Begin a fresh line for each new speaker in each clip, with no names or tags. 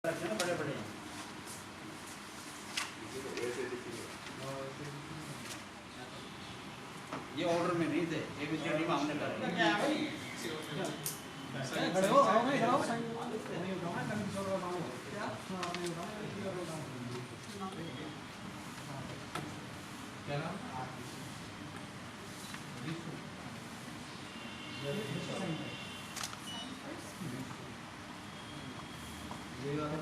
बड़े बड़े ये ऑर्डर में नहीं थे, एबीसीडी में हमने करा क्या है भाई। खड़े हो, आओ नहीं जाओ साइन नहीं उठाओ ना, कभी सर बनाओ क्या नहीं उठाओ क्या नाम ये वाला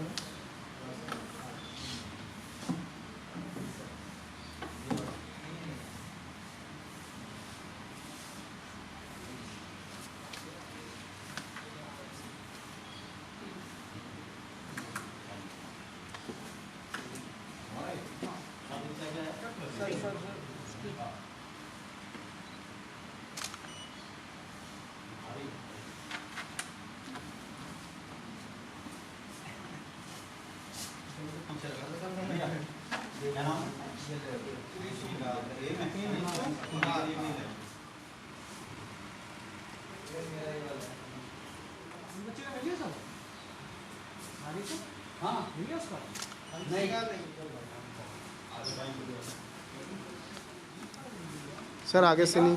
सर आगे से नहीं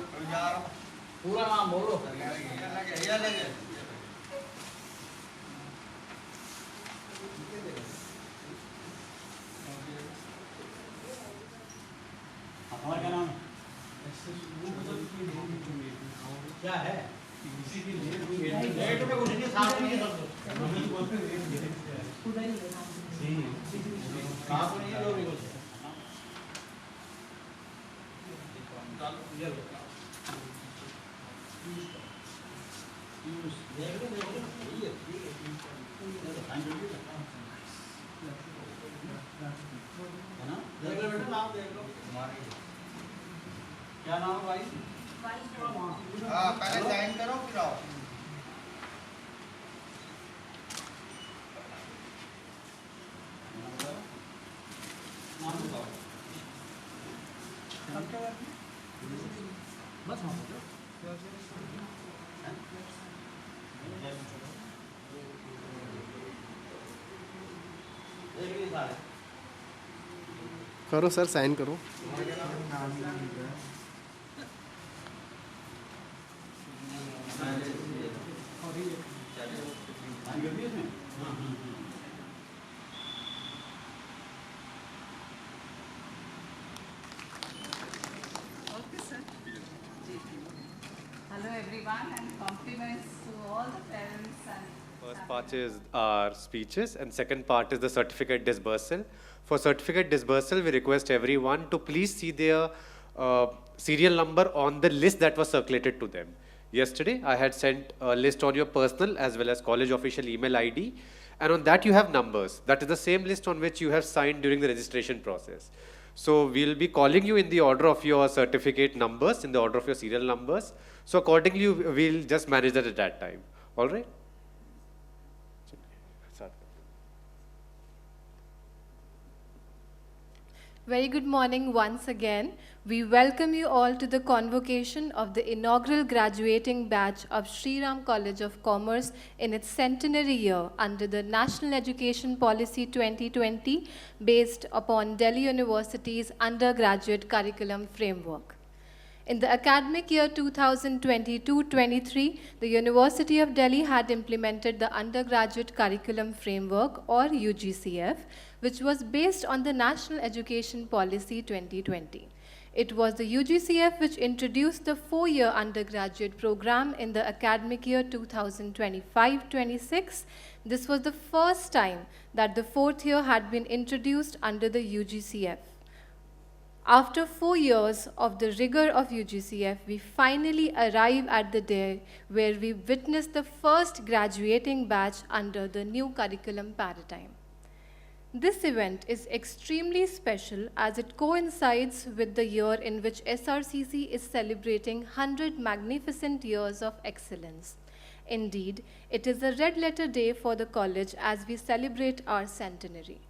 पूरा नाम बोलो। हमारा क्या नाम क्या है रेट में कुछ नहीं साथ में कहाँ को नहीं है लोग कुछ क्या नाम है भाई? हाँ पहले साइन करो फिर आओ। नाम बताओ। बस हाँ
करो सर साइन करो।
Hello everyone and compliments to all the parents and
First part is our speeches and second part is the certificate disbursal. For certificate disbursal, we request everyone to please see their serial number on the list that was circulated to them. Yesterday, I had sent a list on your personal as well as college official email ID, and on that you have numbers. That is the same list on which you have signed during the registration process. So we'll be calling you in the order of your certificate numbers, in the order of your serial numbers. So accordingly, we'll just manage that at that time. All right?
Very good morning once again. We welcome you all to the convocation of the inaugural graduating batch of Sri Ram College of Commerce in its centenary year under the National Education Policy 2020 based upon Delhi University's undergraduate curriculum framework. In the academic year 2022-23, the University of Delhi had implemented the Undergraduate Curriculum Framework or UGCF, which was based on the National Education Policy 2020. It was the UGCF which introduced the 4-year undergraduate program in the academic year 2025-26. This was the first time that the 4th year had been introduced under the UGCF. After 4 years of the rigor of UGCF, we finally arrive at the day where we witness the first graduating batch under the new curriculum paradigm. This event is extremely special as it coincides with the year in which SRCC is celebrating 100 magnificent years of excellence. Indeed, it is a red letter day for the college as we celebrate our centenary.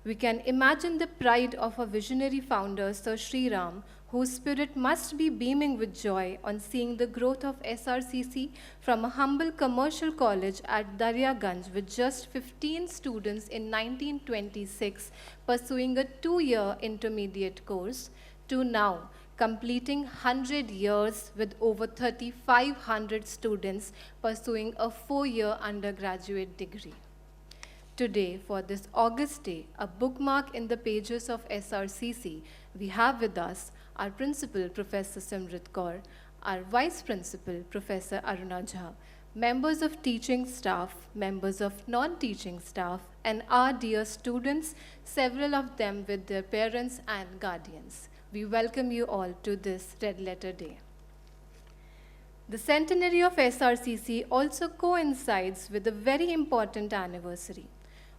We can imagine the pride of our visionary founder, Sir Sri Ram, whose spirit must be beaming with joy on seeing the growth of SRCC from a humble commercial college at Daryaganj with just 15 students in 1926 pursuing a 2-year intermediate course to now completing 100 years with over 3,500 students pursuing a 4-year undergraduate degree. Today, for this August day, a bookmark in the pages of SRCC, we have with us our Principal, Professor Simrit Kaur, our Vice Principal, Professor Aruna Jha, members of teaching staff, members of non-teaching staff, and our dear students, several of them with their parents and guardians. We welcome you all to this Red Letter Day. The centenary of SRCC also coincides with a very important anniversary.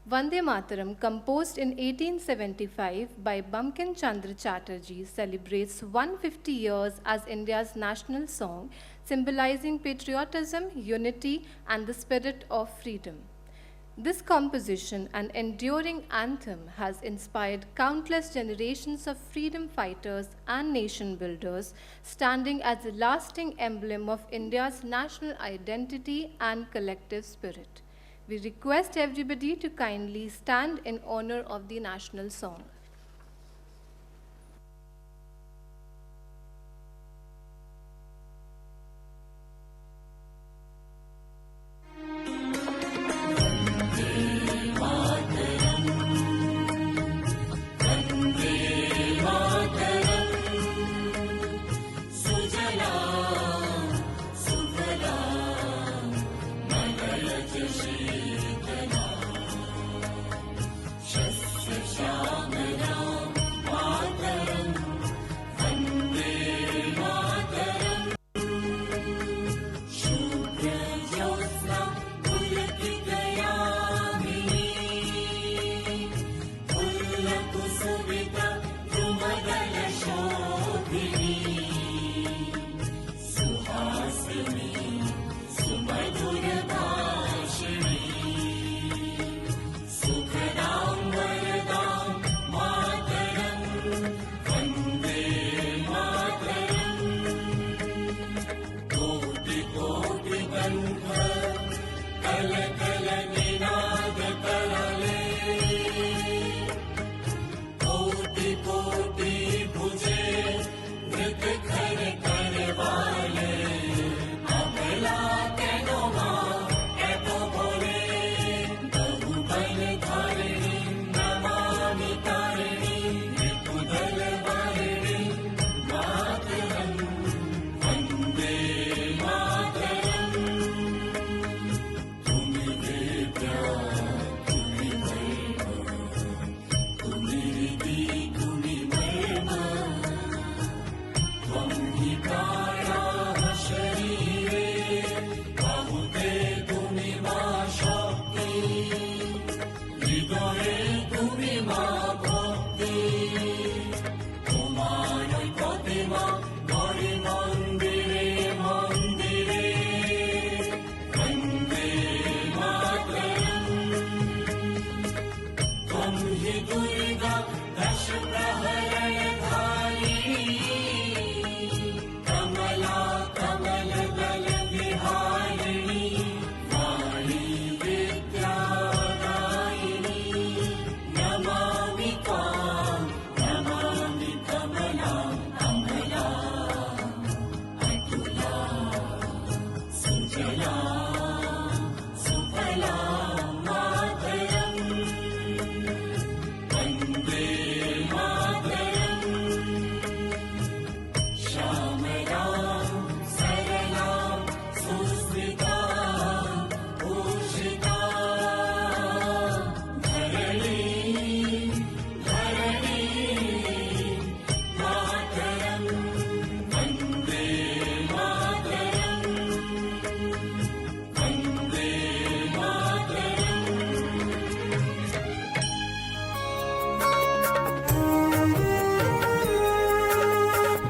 Vande Mataram, composed in 1875 by Bankim Chandra Chatterjee, celebrates 150 years as India's national song, symbolizing patriotism, unity, and the spirit of freedom. This composition, an enduring anthem, has inspired countless generations of freedom fighters and nation builders, standing as a lasting emblem of India's national identity and collective spirit. We request everybody to kindly stand in honor of the national song.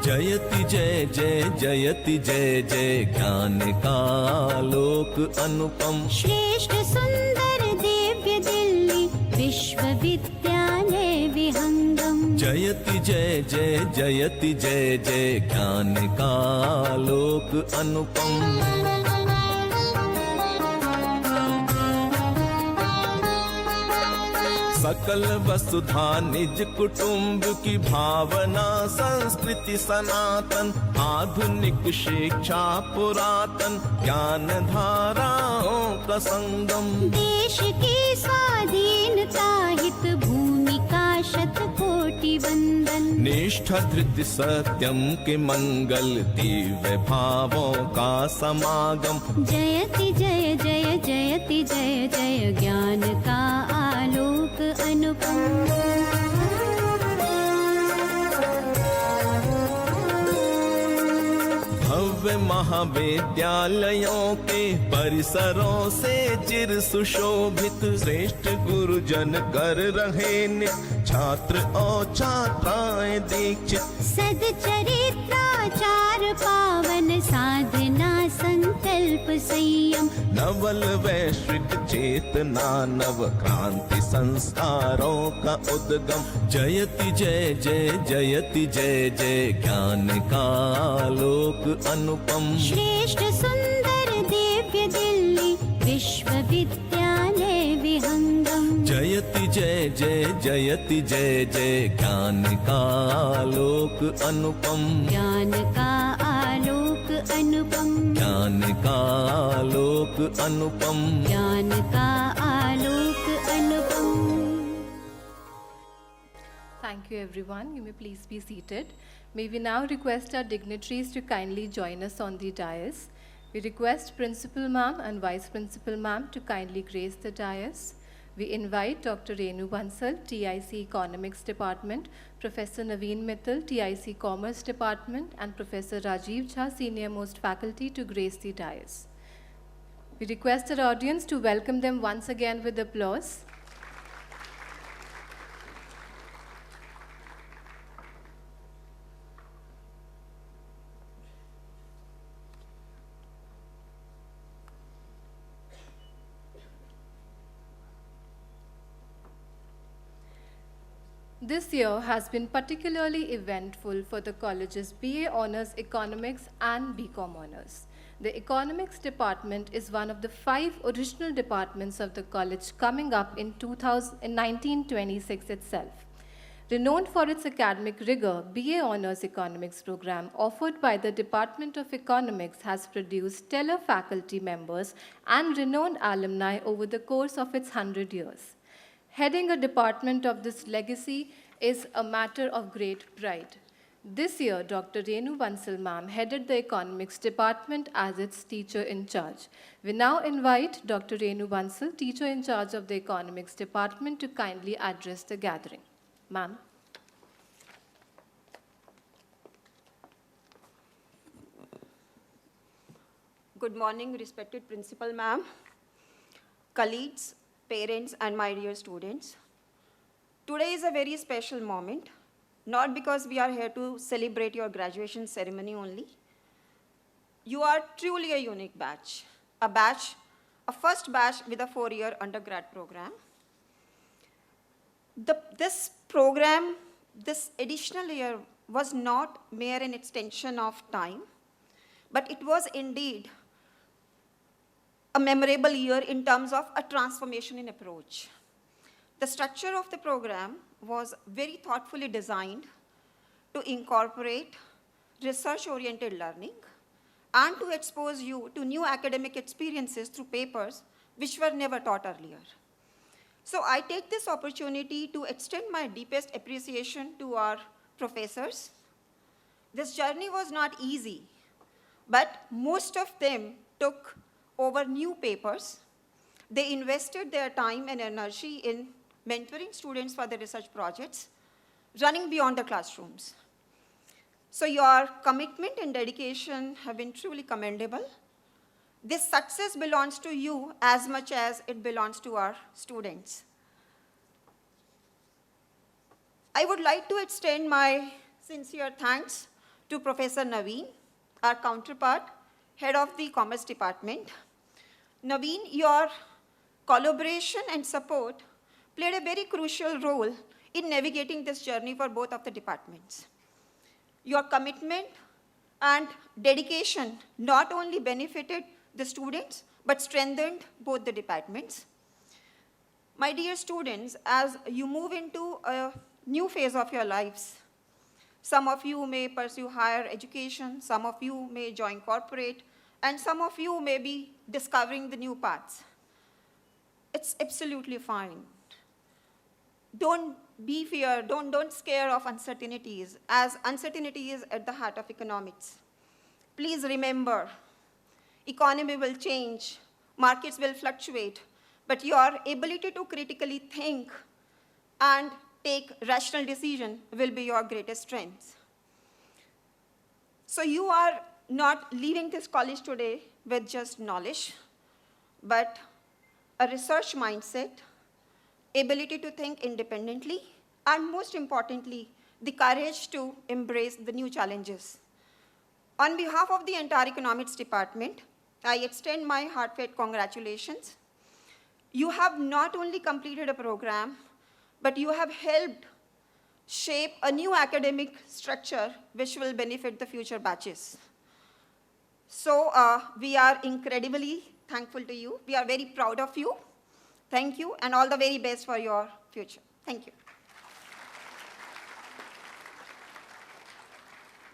जयति जय जय जयति जय जय ज्ञान का लोक अनुपम
श्रेष्ठ सुंदर दिव्य दिल्ली विश्वविद्यालय विहंगम
जयति जय जय जयति जय जय ज्ञान का लोक अनुपम। सकल वसुधा निज कुटुंब की भावना, संस्कृति सनातन, आधुनिक शिक्षा पुरातन, ज्ञान धाराओं का संगम।
देश की स्वाधीनता हित भूमिका शतकोटि वंदन।
निष्ठा धृति सत्यम के मंगल, दिव्य भावों का समागम।
जयति जय जय जयति जय जय ज्ञान का आलोक अनुपम।
भव्य महाविद्यालयों के परिसरों से चिर सुशोभित, श्रेष्ठ गुरुजन कर रहे नित्य छात्र और छात्राएं दीक्षित।
सदचरित्राचार पावन साधना संकल्प संयम।
नवल वैश्विक चेतना नव क्रांति संस्कारों का उद्गम। जयति जय जय जयति जय जय ज्ञान का लोक अनुपम।
श्रेष्ठ सुंदर दिव्य दिल्ली विश्वविद्यालय विहंगम।
जयति जय जय जयति जय जय ज्ञान का लोक अनुपम।
ज्ञान का आलोक अनुपम।
ज्ञान का लोक अनुपम।
ज्ञान का आलोक अनुपम।
Thank you everyone. You may please be seated. May we now request our dignitaries to kindly join us on the dais. We request Principal Ma'am and Vice Principal Ma'am to kindly grace the dais. We invite Dr. Renu Bansal, TIC Economics Department, Professor Naveen Mittal, TIC Commerce Department, and Professor Rajiv Jha, Senior Most Faculty, to grace the dais. We request our audience to welcome them once again with applause. This year has been particularly eventful for the college's BA Honours Economics and BCom Honours. The Economics Department is one of the 5 original departments of the college coming up in 1926 itself. Renowned for its academic rigor, BA Honours Economics program offered by the Department of Economics has produced stellar faculty members and renowned alumni over the course of its 100 years. Heading a department of this legacy is a matter of great pride. This year, Dr. Renu Bansal Ma'am headed the Economics Department as its teacher in charge. We now invite Dr. Renu Bansal, teacher in charge of the Economics Department, to kindly address the gathering. Ma'am.
Good morning, respected Principal Ma'am, colleagues, parents, and my dear students. Today is a very special moment, not because we are here to celebrate your graduation ceremony only. You are truly a unique batch, a first batch with a 4-year undergrad program. This program, this additional year, was not mere an extension of time, but it was indeed a memorable year in terms of a transformation in approach. The structure of the program was very thoughtfully designed to incorporate research-oriented learning and to expose you to new academic experiences through papers which were never taught earlier. So I take this opportunity to extend my deepest appreciation to our professors. This journey was not easy, but most of them took over new papers. They invested their time and energy in mentoring students for their research projects, running beyond the classrooms. So your commitment and dedication have been truly commendable. This success belongs to you as much as it belongs to our students. I would like to extend my sincere thanks to Professor Naveen, our counterpart, head of the Commerce Department. Naveen, your collaboration and support played a very crucial role in navigating this journey for both of the departments. Your commitment and dedication not only benefited the students, but strengthened both the departments. My dear students, as you move into a new phase of your lives, some of you may pursue higher education, some of you may join corporate, and some of you may be discovering the new paths. It's absolutely fine. Don't be fear, don't scare of uncertainties, as uncertainty is at the heart of economics. Please remember, economy will change, markets will fluctuate, but your ability to critically think and take rational decision will be your greatest strength. So you are not leaving this college today with just knowledge, but a research mindset, ability to think independently, and most importantly, the courage to embrace the new challenges. On behalf of the entire economics department, I extend my heartfelt congratulations. You have not only completed a program, but you have helped shape a new academic structure which will benefit the future batches. So we are incredibly thankful to you. We are very proud of you. Thank you, and all the very best for your future. Thank you.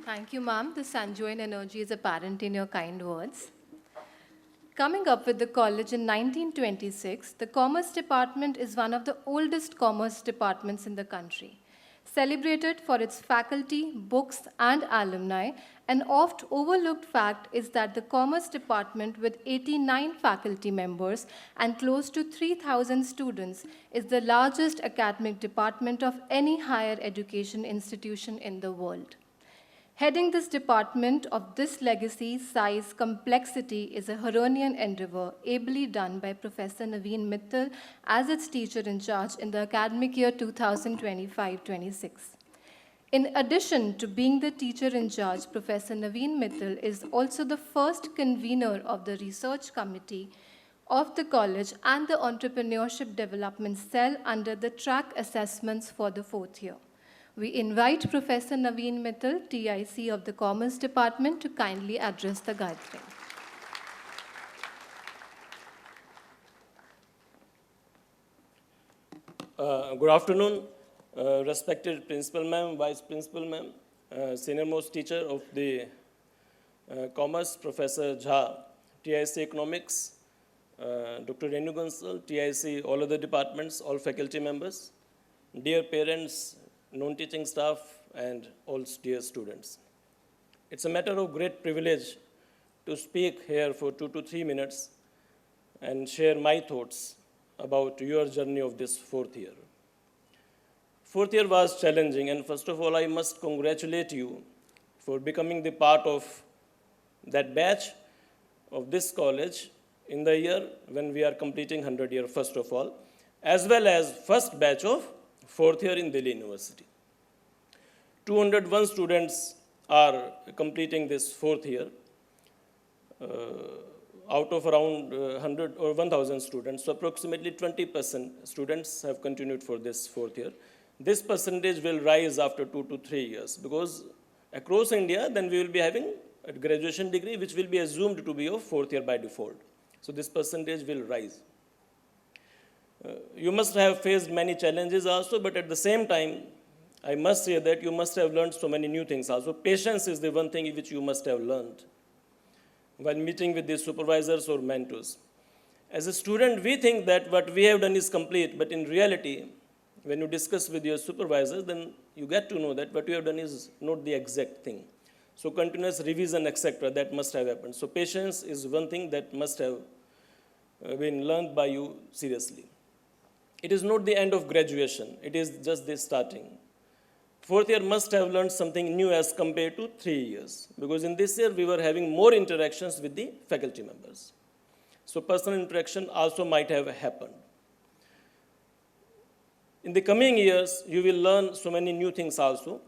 Thank you, ma'am. The Sanjoin energy is apparent in your kind words. Coming up with the college in 1926, the Commerce Department is one of the oldest commerce departments in the country. Celebrated for its faculty, books, and alumni, an oft overlooked fact is that the Commerce Department, with 89 faculty members and close to 3,000 students, is the largest academic department of any higher education institution in the world. Heading this department of this legacy, size, complexity is a Huronian endeavor ably done by Professor Naveen Mittal as its teacher in charge in the academic year 2025-26. In addition to being the teacher in charge, Professor Naveen Mittal is also the first convener of the research committee of the college and the entrepreneurship development cell under the track assessments for the 4th year. We invite Professor Naveen Mittal, TIC of the Commerce Department, to kindly address the gathering.
Good afternoon, respected Principal Ma'am, Vice Principal Ma'am, Senior Most Teacher of the Commerce, Professor Jha, TIC Economics, Dr. Renu Gansal, TIC, all other departments, all faculty members, dear parents, non-teaching staff, and all dear students. It's a matter of great privilege to speak here for 2 to 3 minutes and share my thoughts about your journey of this 4th year. 4th year was challenging, and first of all, I must congratulate you for becoming the part of that batch of this college in the year when we are completing 100 year, first of all, as well as first batch of 4th year in Delhi University. 201 students are completing this 4th year out of around 100 or 1,000 students. So approximately 20% students have continued for this 4th year. This percentage will rise after 2 to 3 years because across India, then we will be having a graduation degree which will be assumed to be of 4th year by default. So this percentage will rise. You must have faced many challenges also, but at the same time, I must say that you must have learned so many new things also. Patience is the one thing which you must have learned while meeting with the supervisors or mentors. As a student, we think that what we have done is complete, but in reality, when you discuss with your supervisors, then you get to know that what you have done is not the exact thing. So continuous revision, etc., that must have happened. So patience is one thing that must have been learned by you seriously. It is not the end of graduation. It is just the starting. 4th year must have learned something new as compared to 3 years, because in this year we were having more interactions with the faculty members. So personal interaction also might have happened. In the coming years, you will learn so many new things also.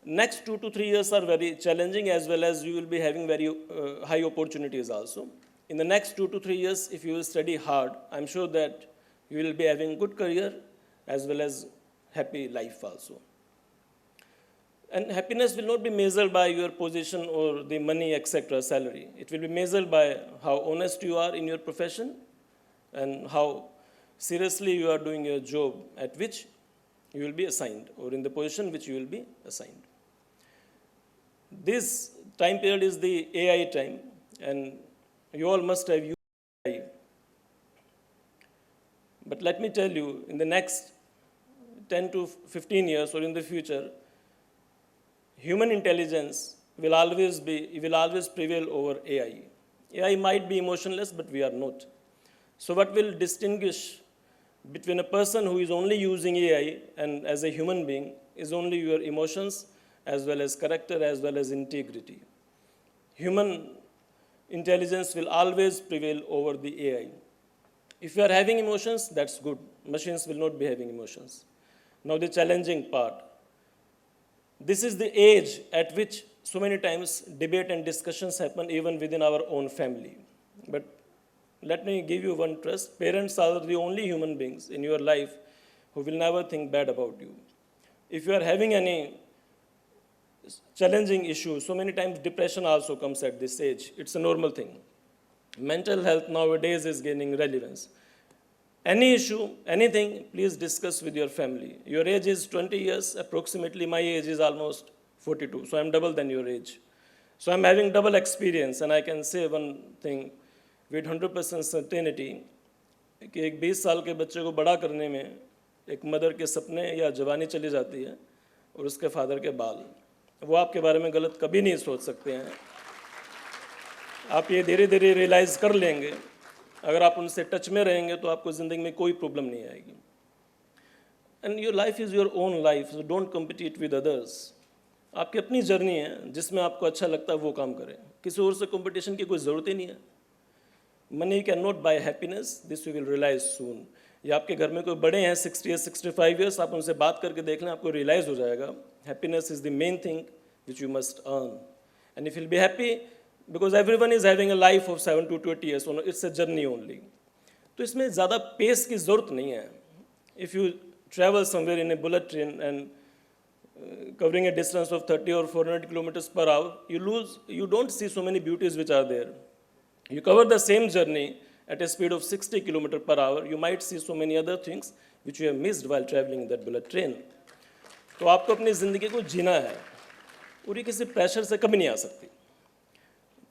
Next 2 to 3 years are very challenging, as well as you will be having very high opportunities also. In the next 2 to 3 years, if you will study hard, I'm sure that you will be having good career as well as happy life also. And happiness will not be measured by your position or the money, etc., salary. It will be measured by how honest you are in your profession and how seriously you are doing your job at which you will be assigned, or in the position which you will be assigned. This time period is the AI time, and you all must have used AI. But let me tell you, in the next 10 to 15 years or in the future, human intelligence will always prevail over AI. AI might be emotionless, but we are not. So what will distinguish between a person who is only using AI and as a human being is only your emotions, as well as character, as well as integrity. Human intelligence will always prevail over the AI. If you are having emotions, that's good. Machines will not be having emotions. Now the challenging part. This is the age at which so many times debate and discussions happen even within our own family. But let me give you one trust. Parents are the only human beings in your life who will never think bad about you. If you are having any challenging issues, so many times depression also comes at this age. It's a normal thing. Mental health nowadays is gaining relevance. Any issue, anything, please discuss with your family. Your age is 20 years, approximately my age is almost 42, so I'm double than your age. So I'm having double experience, and I can say one thing with 100% certainty, कि एक 20 साल के बच्चे को बड़ा करने में एक मदर के सपने या जवानी चली जाती है और उसके फादर के बाल, वो आपके बारे में गलत कभी नहीं सोच सकते हैं. आप ये धीरे धीरे रियलाइज़ कर लेंगे. अगर आप उनसे टच में रहेंगे तो आपको ज़िंदगी में कोई प्रॉब्लम नहीं आएगी. And your life is your own life, so don't compete with others. आपकी अपनी जर्नी है, जिसमें आपको अच्छा लगता है वो काम करें. किसी और से कंपटीशन की कोई ज़रूरत ही नहीं है. Money can not buy happiness, this you will realise soon. या आपके घर में कोई बड़े हैं 60 या 65 ईयर्स, आप उनसे बात करके देख लें, आपको रियलाइज़ हो जाएगा happiness is the main thing which you must earn. And if will be happy because everyone is having a life of 7 to 20 years, so it's a journey only. तो इसमें ज़्यादा पेस की ज़रूरत नहीं है. If you travel somewhere in a bullet train and covering a distance of 30 or 400 kilometers per hour, you don't see so many beauties which are there. You cover the same journey at a speed of 60 kilometers per hour, you might see so many other things which you have missed while traveling in that bullet train. तो आपको अपनी ज़िंदगी को जीना है, और ये किसी pressure से कभी नहीं आ सकती.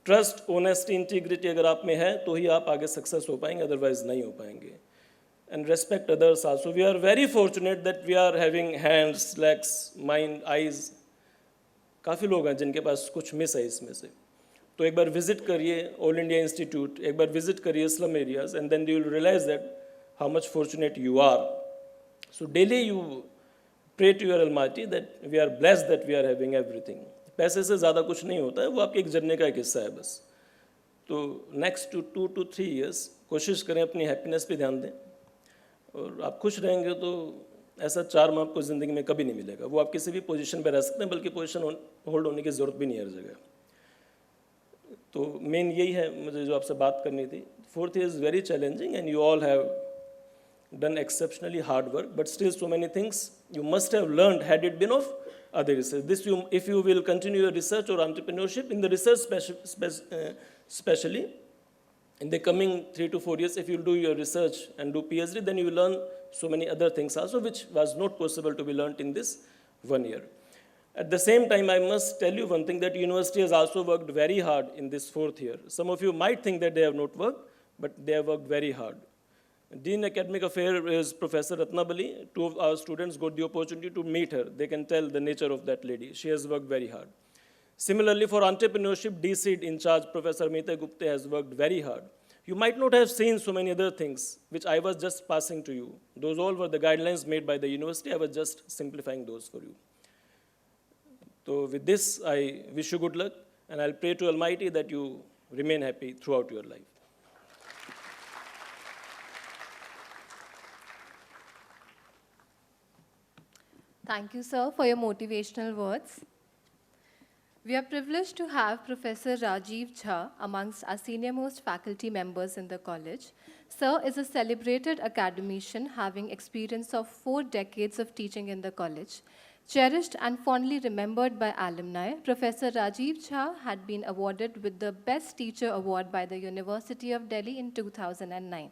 ट्रस्ट, ऑनेस्टी, इंटीग्रिटी अगर आप में है तो ही आप आगे सक्सेस हो पाएंगे, अदरवाइज नहीं हो पाएंगे. And respect others also. We are very fortunate that we are having hands, legs, mind, eyes. काफ़ी लोग हैं जिनके पास कुछ मिस है इसमें से. तो एक बार विजिट करिए ऑल इंडिया इंस्टीट्यूट, एक बार विजिट करिए slum areas, and then you will realise that how much fortunate you are. So daily you pray to your almighty that we are blessed that we are having everything. पैसे से ज़्यादा कुछ नहीं होता है, वो आपकी एक जर्नी का एक हिस्सा है बस. तो नेक्स्ट 2 to 3 years कोशिश करें अपनी हैप्पीनेस पे ध्यान दें, और आप खुश रहेंगे तो ऐसा चार्म आपको ज़िंदगी में कभी नहीं मिलेगा. वो आप किसी भी पोजीशन पे रह सकते हैं, बल्कि पोजीशन होल्ड होने की ज़रूरत भी नहीं है हर जगह. तो मेन यही है मुझे जो आपसे बात करनी थी. 4th year is very challenging and you all have done exceptionally hard work, but still so many things you must have learned had it been of other research. If you will continue your research or entrepreneurship in the research especially in the coming 3 to 4 years, if you do your research and do PhD, then you will learn so many other things also which was not possible to be learned in this 1 year. At the same time, I must tell you one thing, that university has also worked very hard in this 4th year. Some of you might think that they have not worked, but they have worked very hard. Dean Academic Affairs is Professor Ratnabali. 2 of our students got the opportunity to meet her. They can tell the nature of that lady. She has worked very hard. Similarly, for entrepreneurship, DSEED in charge, Professor Meeta Gupta has worked very hard. You might not have seen so many other things, which I was just passing to you. Those all were the guidelines made by the university. I was just simplifying those for you. So with this, I wish you good luck, and I'll pray to Almighty that you remain happy throughout your life.
Thank you, sir, for your motivational words. We are privileged to have Professor Rajiv Jha amongst our senior-most faculty members in the college. Sir is a celebrated academician having experience of 4 decades of teaching in the college. Cherished and fondly remembered by alumni, Professor Rajiv Jha had been awarded with the Best Teacher Award by the University of Delhi in 2009.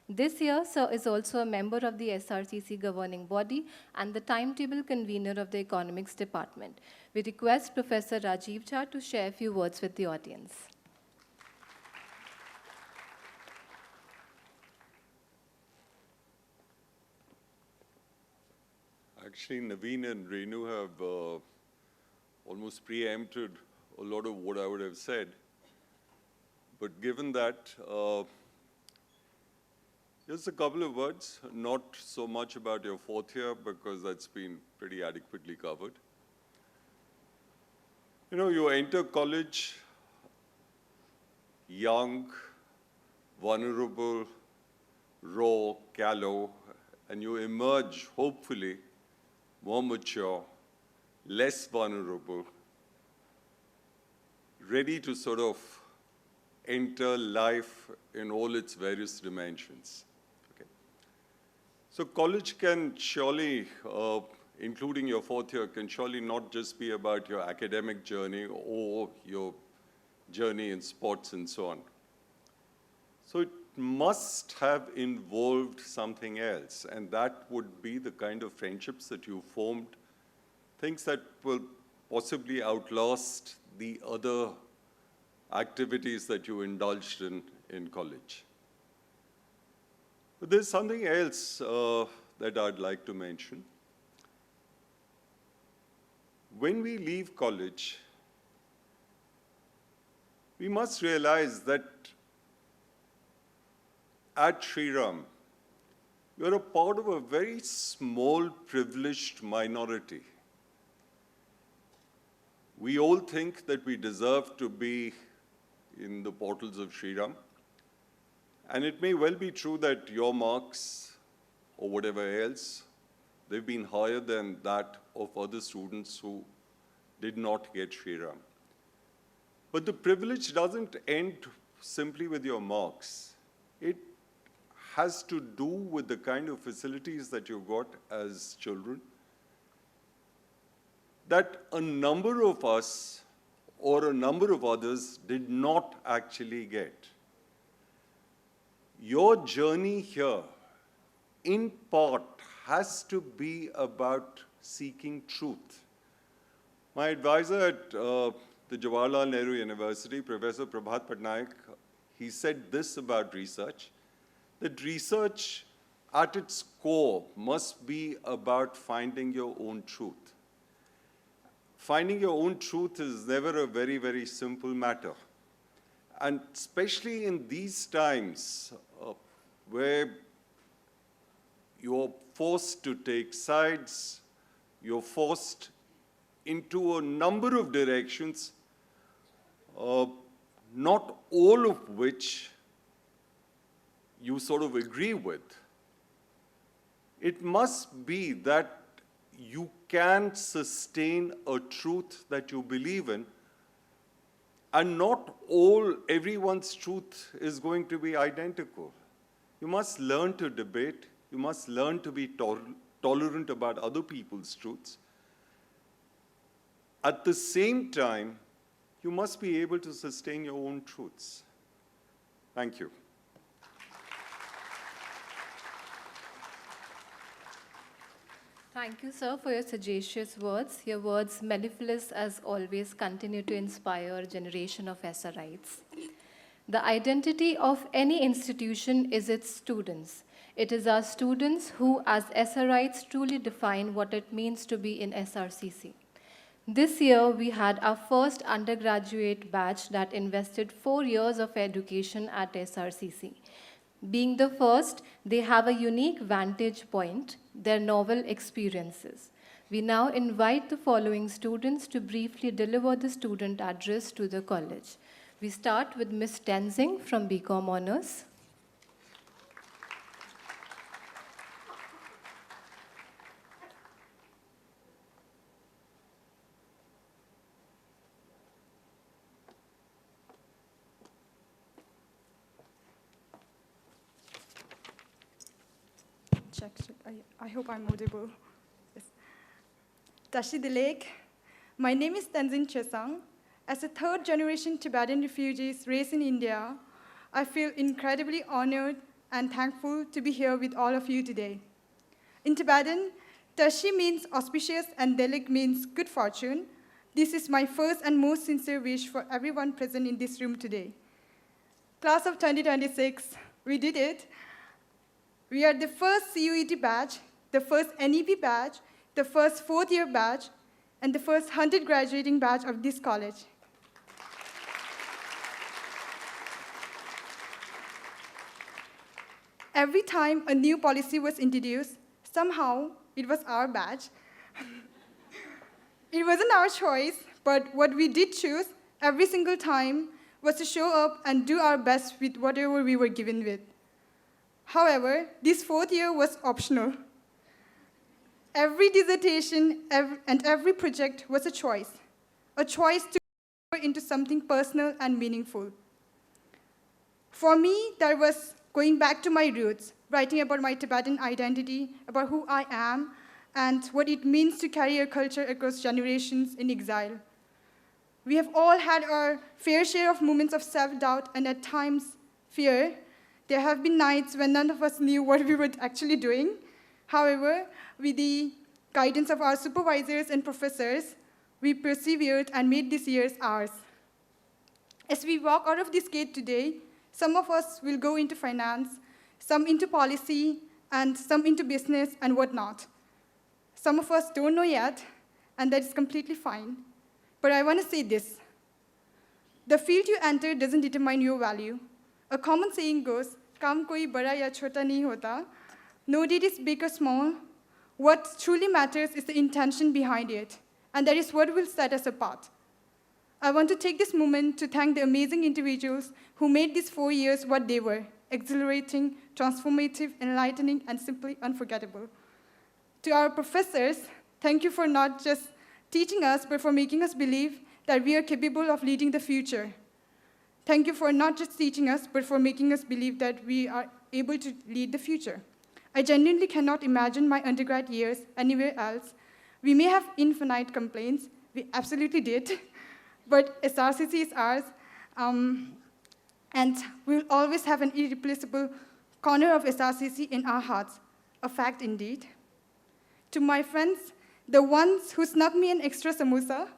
This year, Sir is also a member of the SRCC governing body and the timetable convener of the economics department. We request Professor Rajiv Jha to share a few words with the audience.
Actually, Naveen and Renu have almost preempted a lot of what I would have said. But given that, just a couple of words, not so much about your 4th year because that's been pretty adequately covered. You know, you enter college young, vulnerable, raw, callow, and you emerge, hopefully, more mature, less vulnerable, ready to sort of enter life in all its various dimensions. Okay. So college can surely, including your 4th year, can surely not just be about your academic journey or your journey in sports and so on. So it must have involved something else, and that would be the kind of friendships that you formed, things that will possibly outlast the other activities that you indulged in college. But there's something else that I'd like to mention. When we leave college, we must realize that at Shriram, you're a part of a very small, privileged minority. We all think that we deserve to be in the portals of Shriram. And it may well be true that your marks or whatever else, they've been higher than that of other students who did not get Shriram. But the privilege doesn't end simply with your marks. It has to do with the kind of facilities that you got as children, that a number of us or a number of others did not actually get. Your journey here, in part, has to be about seeking truth. My advisor at the Jawaharlal Nehru University, Professor Prabhat Patnaik, he said this about research, that research at its core must be about finding your own truth. Finding your own truth is never a very, very simple matter. And especially in these times where you're forced to take sides, you're forced into a number of directions, not all of which you sort of agree with. It must be that you can sustain a truth that you believe in, and not everyone's truth is going to be identical. You must learn to debate. You must learn to be tolerant about other people's truths. At the same time, you must be able to sustain your own truths. Thank you.
Thank you, sir, for your sagacious words. Your words, mellifluous as always, continue to inspire a generation of SRites. The identity of any institution is its students. It is our students who, as SRites, truly define what it means to be in SRCC. This year, we had our first undergraduate batch that invested 4 years of education at SRCC. Being the first, they have a unique vantage point, their novel experiences. We now invite the following students to briefly deliver the student address to the college. We start with Ms. Tenzing from BCom Honors.
check. I hope I'm audible. Yes. Tashi Dilek. My name is Tenzin Chesang. As a third-generation Tibetan refugee raised in India, I feel incredibly honored and thankful to be here with all of you today. In Tibetan, Tashi means auspicious and Dilek means good fortune. This is my first and most sincere wish for everyone present in this room today. Class of 2026, we did it. We are the first CUET batch, the first NEP batch, the first fourth-year batch, and the first 100 graduating batch of this college. Every time a new policy was introduced, somehow it was our batch. It wasn't our choice, but what we did choose every single time was to show up and do our best with whatever we were given with. However, this fourth year was optional. Every dissertation and every project was a choice to go into something personal and meaningful. For me, that was going back to my roots, writing about my Tibetan identity, about who I am, and what it means to carry a culture across generations in exile. We have all had our fair share of moments of self-doubt and at times fear. There have been nights when none of us knew what we were actually doing. However, with the guidance of our supervisors and professors, we persevered and made these years ours. As we walk out of this gate today, some of us will go into finance, some into policy, and some into business and whatnot. Some of us don't know yet, and that is completely fine. But I want to say this. The field you enter doesn't determine your value. A common saying goes, "Kaam koi bada ya chota nahi hota." No deed is big or small. What truly matters is the intention behind it, and that is what will set us apart. I want to take this moment to thank the amazing individuals who made these 4 years what they were: exhilarating, transformative, enlightening, and simply unforgettable. To our professors, thank you for not just teaching us, but for making us believe that we are capable of leading the future. Thank you for not just teaching us, but for making us believe that we are able to lead the future. I genuinely cannot imagine my undergrad years anywhere else. We may have infinite complaints, we absolutely did, but SRCC is ours, and we'll always have an irreplaceable corner of SRCC in our hearts, a fact indeed. To my friends, the ones who snuck me an extra samosa,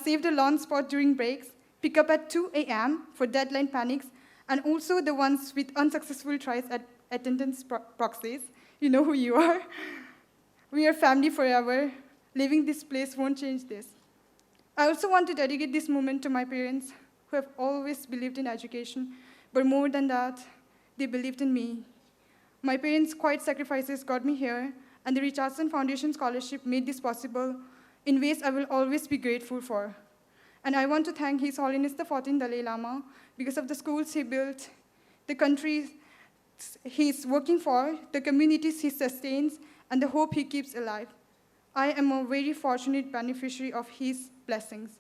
saved a lawn spot during breaks, pick up at 2 a.m. for deadline panics, and also the ones with unsuccessful tries at attendance proxies, you know who you are. We are family forever. Leaving this place won't change this. I also want to dedicate this moment to my parents, who have always believed in education, but more than that, they believed in me. My parents' quiet sacrifices got me here, and the Richardson Foundation Scholarship made this possible in ways I will always be grateful for. And I want to thank His Holiness the 14th Dalai Lama because of the schools he built, the countries he's working for, the communities he sustains, and the hope he keeps alive. I am a very fortunate beneficiary of his blessings.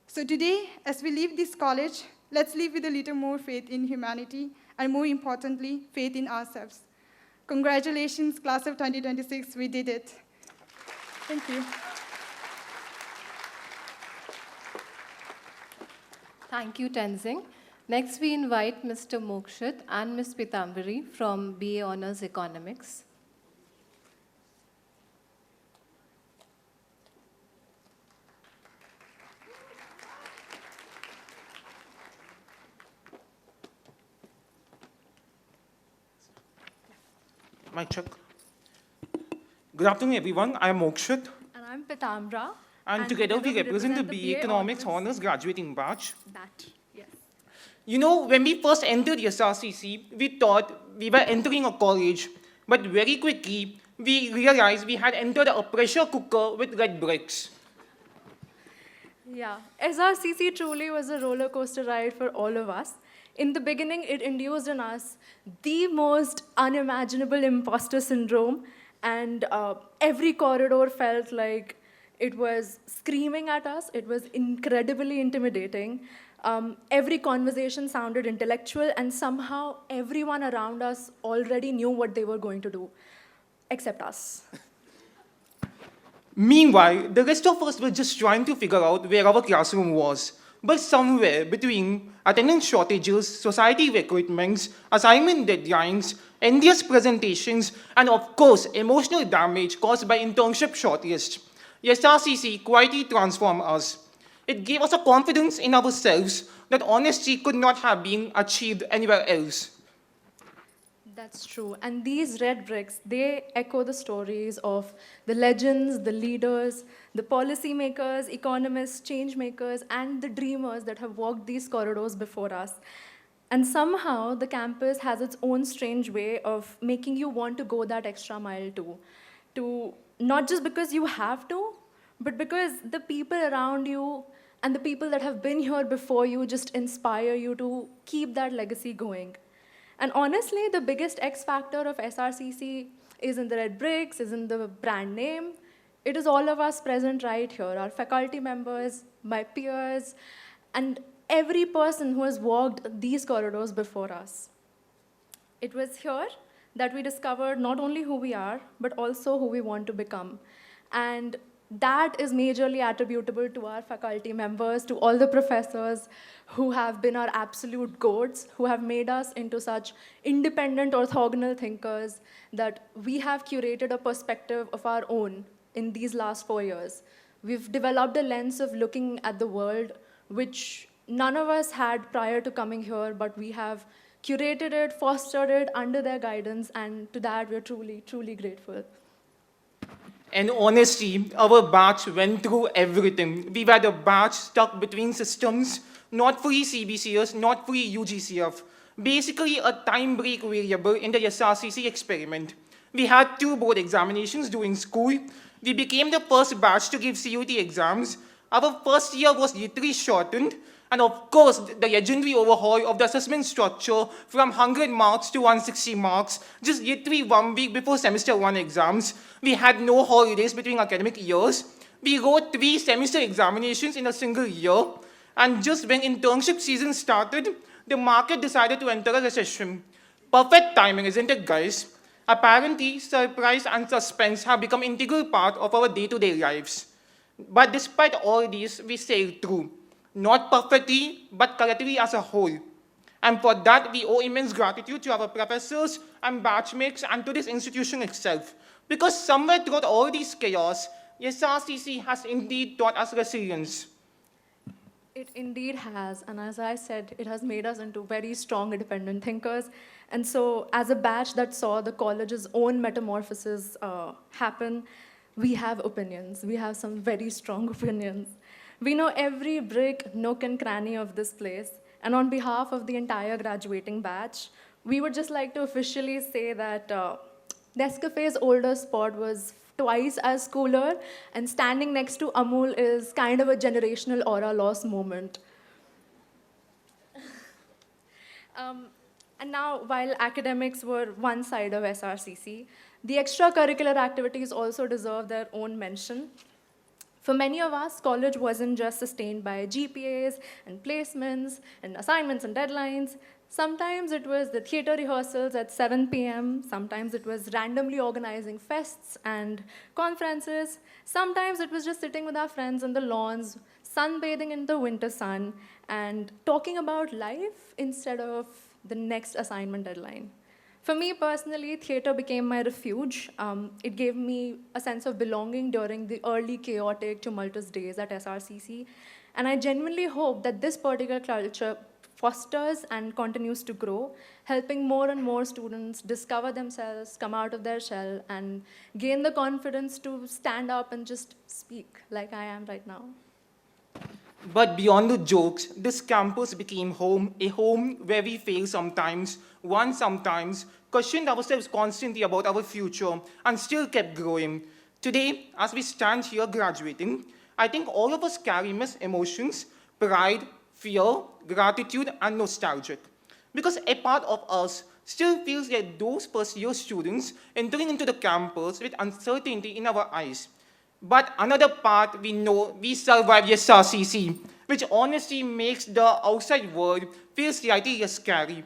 So today, as we leave this college, let's live with a little more faith in humanity, and more importantly, faith in ourselves. Congratulations, class of 2026, we did it. Thank you.
Thank you, Tenzing. Next, we invite Mr. Mokshit and Ms. Pitambari from BA Honors Economics.
Mic check. Good afternoon, everyone. I am Mokshit.
And I'm Pitambra.
And together we represent the BA Economics Honors graduating batch.
Yes.
You know, when we first entered the SRCC, we thought we were entering a college. But very quickly, we realized we had entered a pressure cooker with red bricks.
Yeah, SRCC truly was a roller coaster ride for all of us. In the beginning, it induced in us the most unimaginable imposter syndrome, and every corridor felt like it was screaming at us. It was incredibly intimidating. Every conversation sounded intellectual, and somehow everyone around us already knew what they were going to do. except us.
Meanwhile, the rest of us were just trying to figure out where our classroom was. But somewhere between attendance shortages, society recruitments, assignment deadlines, endless presentations, and of course, emotional damage caused by internship shortlists, SRCC quietly transformed us. It gave us a confidence in ourselves that honestly could not have been achieved anywhere else.
That's true. And these red bricks, they echo the stories of the legends, the leaders, the policymakers, economists, change makers, and the dreamers that have walked these corridors before us. And somehow the campus has its own strange way of making you want to go that extra mile too. To not just because you have to, but because the people around you and the people that have been here before you just inspire you to keep that legacy going. And honestly, the biggest X factor of SRCC is in the red bricks, is in the brand name. It is all of us present right here, our faculty members, my peers, and every person who has walked these corridors before us. It was here that we discovered not only who we are, but also who we want to become. And that is majorly attributable to our faculty members, to all the professors who have been our absolute goats, who have made us into such independent orthogonal thinkers that we have curated a perspective of our own in these last 4 years. We've developed a lens of looking at the world which none of us had prior to coming here, but we have curated it, fostered it under their guidance, and to that we're truly, truly grateful.
And honestly, our batch went through everything. We were the batch stuck between systems, not free CBCS, not free UGCF. Basically a time break variable in the SRCC experiment. We had 2 board examinations during school. We became the first batch to give CUT exams. Our first year was literally shortened. And of course, the legendary overhaul of the assessment structure from 100 marks to 160 marks, just literally 1 week before semester 1 exams. We had no holidays between academic years. We wrote 3 semester examinations in a single year. And just when internship season started, the market decided to enter a recession. Perfect timing, isn't it, guys? Apparently, surprise and suspense have become an integral part of our day-to-day lives. But despite all this, we sailed through. Not perfectly, but collectively as a whole. And for that, we owe immense gratitude to our professors and batchmates and to this institution itself. Because somewhere throughout all this chaos, SRCC has indeed taught us resilience.
It indeed has, and as I said, it has made us into very strong independent thinkers. And so as a batch that saw the college's own metamorphosis happen, we have opinions. We have some very strong opinions. We know every brick, nook, and cranny of this place. And on behalf of the entire graduating batch, we would just like to officially say that Nescafe's older spot was twice as cooler, and standing next to Amul is kind of a generational aura loss moment. And now, while academics were one side of SRCC, the extracurricular activities also deserve their own mention. For many of us, college wasn't just sustained by GPAs and placements and assignments and deadlines. Sometimes it was the theater rehearsals at 7 p.m. Sometimes it was randomly organizing fests and conferences. Sometimes it was just sitting with our friends on the lawns, sunbathing in the winter sun, and talking about life instead of the next assignment deadline. For me personally, theater became my refuge. It gave me a sense of belonging during the early chaotic, tumultuous days at SRCC. And I genuinely hope that this particular culture fosters and continues to grow, helping more and more students discover themselves, come out of their shell, and gain the confidence to stand up and just speak like I am right now.
But beyond the jokes, this campus became home, a home where we fail sometimes, won sometimes, questioned ourselves constantly about our future, and still kept growing. Today, as we stand here graduating, I think all of us carry mixed emotions, pride, fear, gratitude, and nostalgia. Because a part of us still feels like those first-year students entering into the campus with uncertainty in our eyes. But another part, we know we survive SRCC, which honestly makes the outside world feel slightly less scary.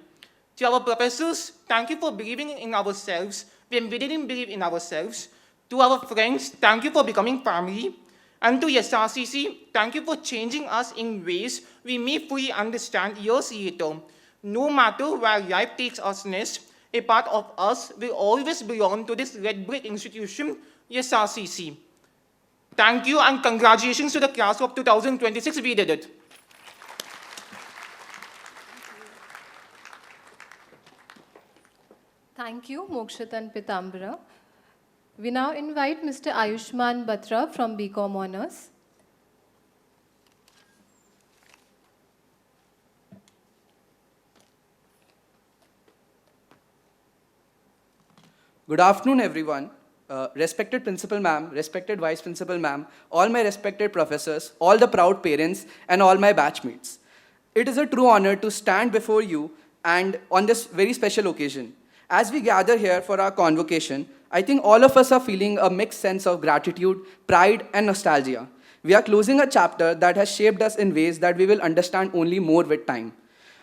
To our professors, thank you for believing in ourselves when we didn't believe in ourselves. To our friends, thank you for becoming family. And to SRCC, thank you for changing us in ways we may fully understand years later. No matter where life takes us next, a part of us will always belong to this red brick institution, SRCC. Thank you and congratulations to the class of 2026, we did it.
Thank you, Mokshat and Pitambara. We now invite Mr. Ayushman Batra from BCom Honors.
Good afternoon, everyone. Respected Principal Ma'am, respected Vice Principal Ma'am, all my respected professors, all the proud parents, and all my batchmates. It is a true honor to stand before you and on this very special occasion. As we gather here for our convocation, I think all of us are feeling a mixed sense of gratitude, pride, and nostalgia. We are closing a chapter that has shaped us in ways that we will understand only more with time.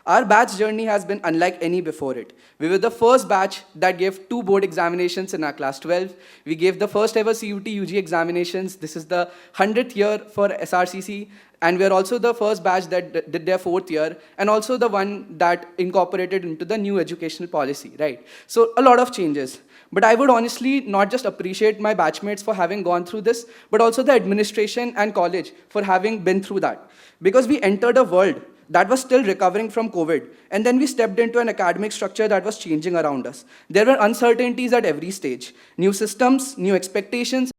Our batch journey has been unlike any before it. We were the first batch that gave 2 board examinations in our class 12. We gave the first ever CUT UG examinations. This is the 100th year for SRCC. And we are also the first batch that did their 4th year, and also the one that incorporated into the new educational policy, right? So a lot of changes. But I would honestly not just appreciate my batchmates for having gone through this, but also the administration and college for having been through that. Because we entered a world that was still recovering from COVID, and then we stepped into an academic structure that was changing around us. There were uncertainties at every stage. New systems, new expectations,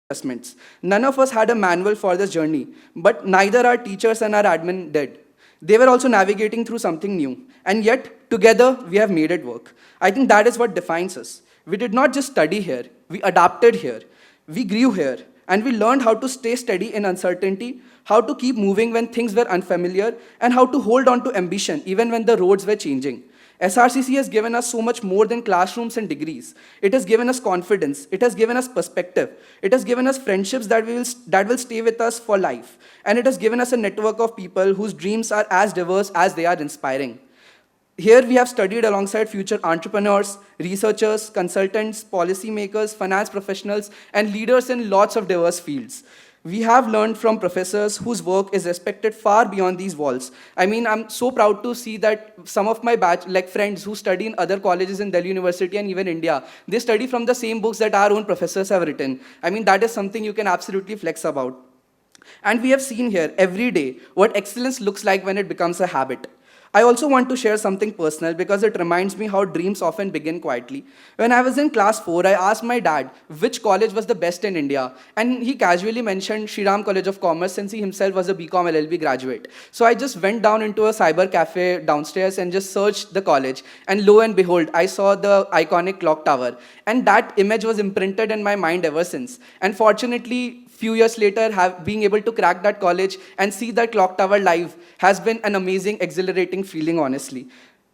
adjustments. None of us had a manual for this journey, but neither our teachers and our admin did. They were also navigating through something new, and yet, together, we have made it work. I think that is what defines us. We did not just study here, we adapted here, we grew here, and we learned how to stay steady in uncertainty, how to keep moving when things were unfamiliar, and how to hold on to ambition even when the roads were changing. SRCC has given us so much more than classrooms and degrees. It has given us confidence. It has given us perspective. It has given us friendships that will stay with us for life. And it has given us a network of people whose dreams are as diverse as they are inspiring. Here we have studied alongside future entrepreneurs, researchers, consultants, policymakers, finance professionals, and leaders in lots of diverse fields. We have learned from professors whose work is respected far beyond these walls. I mean, I'm so proud to see that some of my batch, like friends who study in other colleges in Delhi University and even India, they study from the same books that our own professors have written. I mean, that is something you can absolutely flex about. And we have seen here every day what excellence looks like when it becomes a habit. I also want to share something personal because it reminds me how dreams often begin quietly. When I was in class 4, I asked my dad which college was the best in India, and he casually mentioned Shri Ram College of Commerce since he himself was a BCom LLB graduate. So I just went down into a cyber cafe downstairs and just searched the college, and lo and behold, I saw the iconic clock tower, and that image was imprinted in my mind ever since. And fortunately, few years later, being able to crack that college and see that clock tower live has been an amazing, exhilarating feeling, honestly.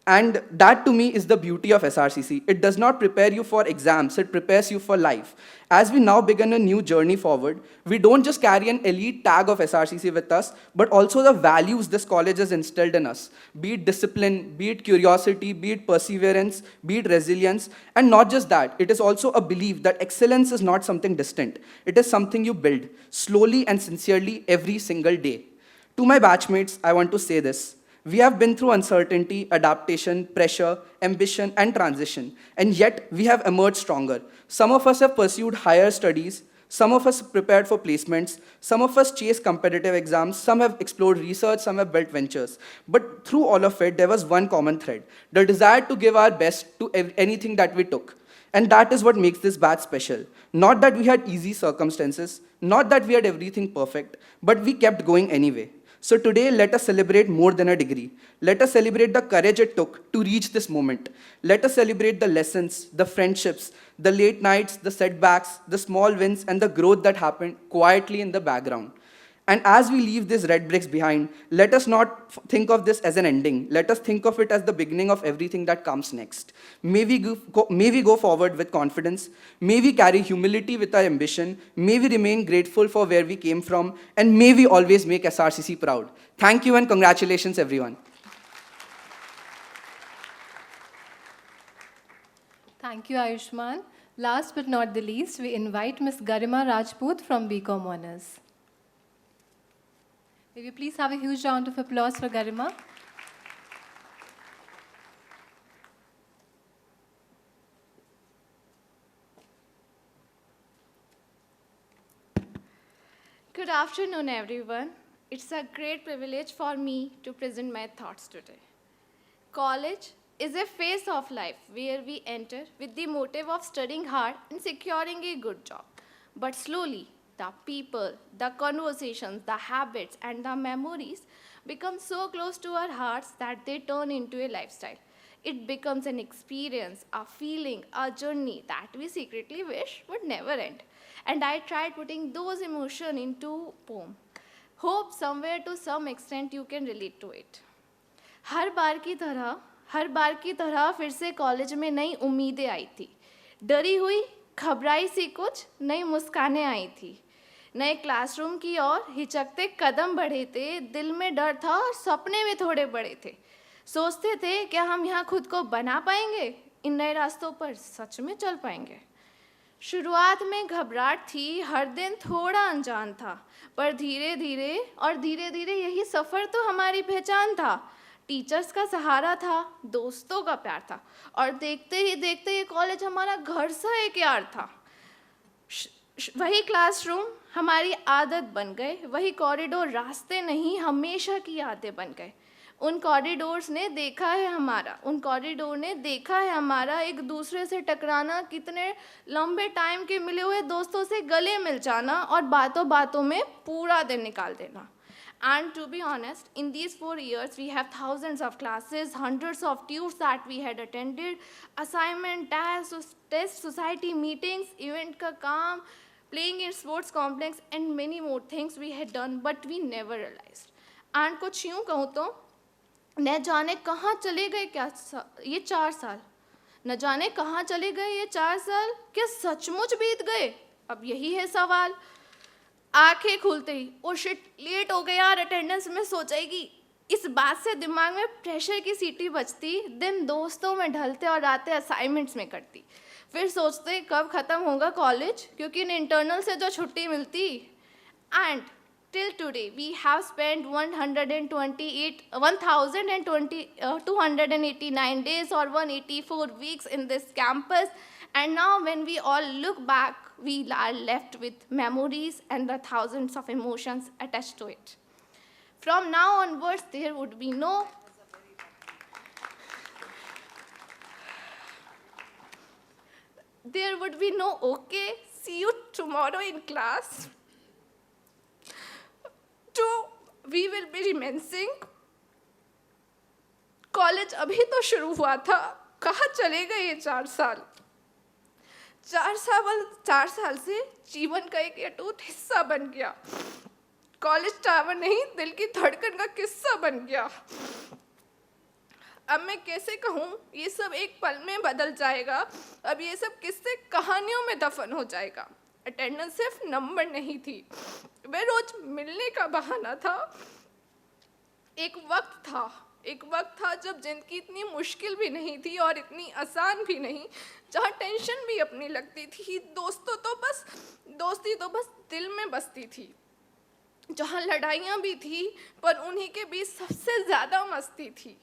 And that to me is the beauty of SRCC. It does not prepare you for exams, it prepares you for life. As we now begin a new journey forward, we don't just carry an elite tag of SRCC with us, but also the values this college has instilled in us. Be it discipline, be it curiosity, be it perseverance, be it resilience. And not just that, it is also a belief that excellence is not something distant. It is something you build slowly and sincerely every single day. To my batchmates, I want to say this. We have been through uncertainty, adaptation, pressure, ambition, and transition, and yet we have emerged stronger. Some of us have pursued higher studies, some of us prepared for placements, some of us chased competitive exams, some have explored research, some have built ventures. But through all of it, there was one common thread, the desire to give our best to anything that we took. And that is what makes this batch special. Not that we had easy circumstances, not that we had everything perfect, but we kept going anyway. So today, let us celebrate more than a degree. Let us celebrate the courage it took to reach this moment. Let us celebrate the lessons, the friendships, the late nights, the setbacks, the small wins, and the growth that happened quietly in the background. And as we leave these red bricks behind, let us not think of this as an ending. Let us think of it as the beginning of everything that comes next. May we go forward with confidence. May we carry humility with our ambition. May we remain grateful for where we came from. And may we always make SRCC proud. Thank you and congratulations, everyone.
Thank you, Ayushman. Last but not the least, we invite Ms. Garima Rajput from BCom Honors. May we please have a huge round of applause for Garima?
Good afternoon, everyone. It's a great privilege for me to present my thoughts today. College is a phase of life where we enter with the motive of studying hard and securing a good job. But slowly, the people, the conversations, the habits, and the memories become so close to our hearts that they turn into a lifestyle. It becomes an experience, a feeling, a journey that we secretly wish would never end. And I tried putting those emotions into poem. Hope somewhere to some extent you can relate to it. हर बार की तरह फिर से college में नई उम्मीदें आई थी. डरी हुई, घबराई सी कुछ नई मुस्कानें आई थी. नए क्लासरूम की ओर हिचकते कदम बढ़े थे. दिल में डर था और सपने भी थोड़े बड़े थे. सोचते थे क्या हम यहाँ खुद को बना पाएंगे, इन नए रास्तों पर सच में चल पाएंगे. शुरुआत में घबराहट थी, हर दिन थोड़ा अनजान था, पर धीरे धीरे यही सफ़र तो हमारी पहचान था. टीचर्स का सहारा था, दोस्तों का प्यार था, और देखते ही देखते ये कॉलेज हमारा घर सा एक यार था. वही क्लासरूम हमारी आदत बन गए, वही कॉरिडोर रास्ते नहीं हमेशा की यादें बन गए. उन कॉरिडोर ने देखा है हमारा एक दूसरे से टकराना, कितने लंबे टाइम के मिले हुए दोस्तों से गले मिल जाना और बातों बातों में पूरा दिन निकाल देना. And to be honest, in these 4 years, we have thousands of classes, hundreds of tours that we had attended, assignment, tests, society meetings, event ka kaam, playing in sports complex, and many more things we had done, but we never realized. And कुछ यूँ कहूँ तो न जाने कहाँ चले गए ये 4 साल. न जाने कहाँ चले गए ये 4 साल, क्या सचमुच बीत गए? अब यही है सवाल. आंखें खुलते ही ओ शिट लेट हो गया यार अटेंडेंस में सो जाएगी. इस बात से दिमाग में प्रेशर की सीटी बजती. दिन दोस्तों में ढलते और रातें असाइनमेंट्स में कटती. फिर सोचते कब ख़त्म होगा कॉलेज, क्योंकि इन इंटरनल से जो छुट्टी मिलती. And till today we have spent 1289 days or 184 weeks in this campus, and now when we all look back we are left with memories and the thousands of emotions attached to it. From now onwards there would be no okay, see you tomorrow in class. We will be reminiscing. College अभी तो शुरू हुआ था, कहाँ चले गए ये 4 साल. 4 साल से जीवन का एक अटूट हिस्सा बन गया. कॉलेज टावर नहीं, दिल की धड़कन का किस्सा बन गया. अब मैं कैसे कहूँ, ये सब एक पल में बदल जाएगा. अब ये सब किस्से कहानियों में दफन हो जाएगा. अटेंडेंस सिर्फ नंबर नहीं थी, वह रोज मिलने का बहाना था. एक वक्त था जब जिंदगी इतनी मुश्किल भी नहीं थी और इतनी आसान भी नहीं, जहाँ टेंशन भी अपनी लगती थी. दोस्ती तो बस दिल में बसती थी. जहाँ लड़ाइयाँ भी थी, पर उन्हीं के बीच सबसे ज़्यादा मस्ती थी.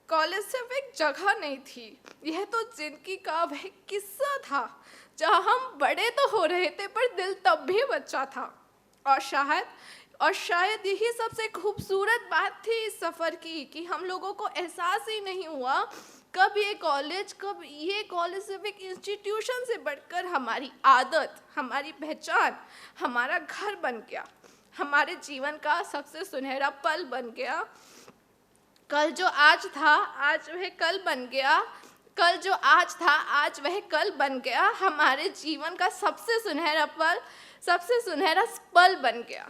कॉलेज सिर्फ एक जगह नहीं थी, यह तो जिंदगी का वह किस्सा था जहाँ हम बड़े तो हो रहे थे पर दिल तब भी बच्चा था. और शायद यही सबसे खूबसूरत बात थी इस सफ़र की, कि हम लोगों को एहसास ही नहीं हुआ कब ये कॉलेज सिर्फ एक इंस्टीट्यूशन से बढ़कर हमारी आदत, हमारी पहचान, हमारा घर बन गया, हमारे जीवन का सबसे सुनहरा पल बन गया. कल जो आज था, आज वह कल बन गया. कल जो आज था, आज वह कल बन गया. हमारे जीवन का सबसे सुनहरा पल बन गया.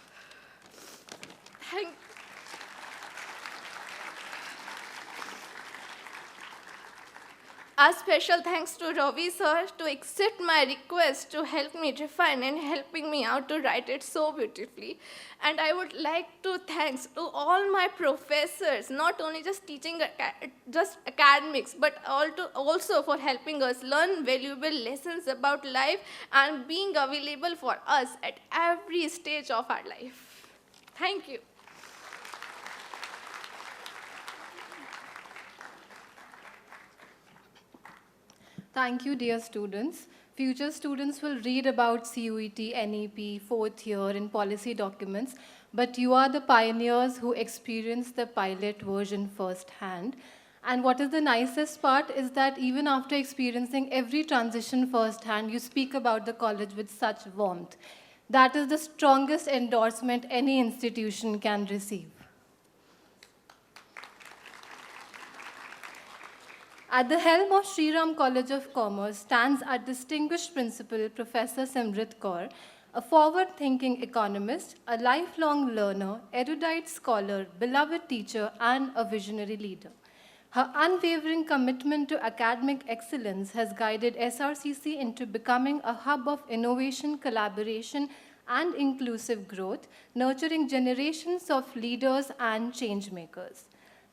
A special thanks to Ravi sir to accept my request to help me refine and helping me out to write it so beautifully. And I would like to thanks to all my professors, not only just teaching just academics, but also for helping us learn valuable lessons about life and being available for us at every stage of our life. Thank you.
Thank you, dear students. Future students will read about CUET, NEP, fourth year in policy documents, but you are the pioneers who experienced the pilot version firsthand. And what is the nicest part is that even after experiencing every transition firsthand, you speak about the college with such warmth. That is the strongest endorsement any institution can receive. At the helm of Shri Ram College of Commerce stands our distinguished principal, Professor Simrit Kaur, a forward-thinking economist, a lifelong learner, erudite scholar, beloved teacher, and a visionary leader. Her unwavering commitment to academic excellence has guided SRCC into becoming a hub of innovation, collaboration, and inclusive growth, nurturing generations of leaders and change-makers.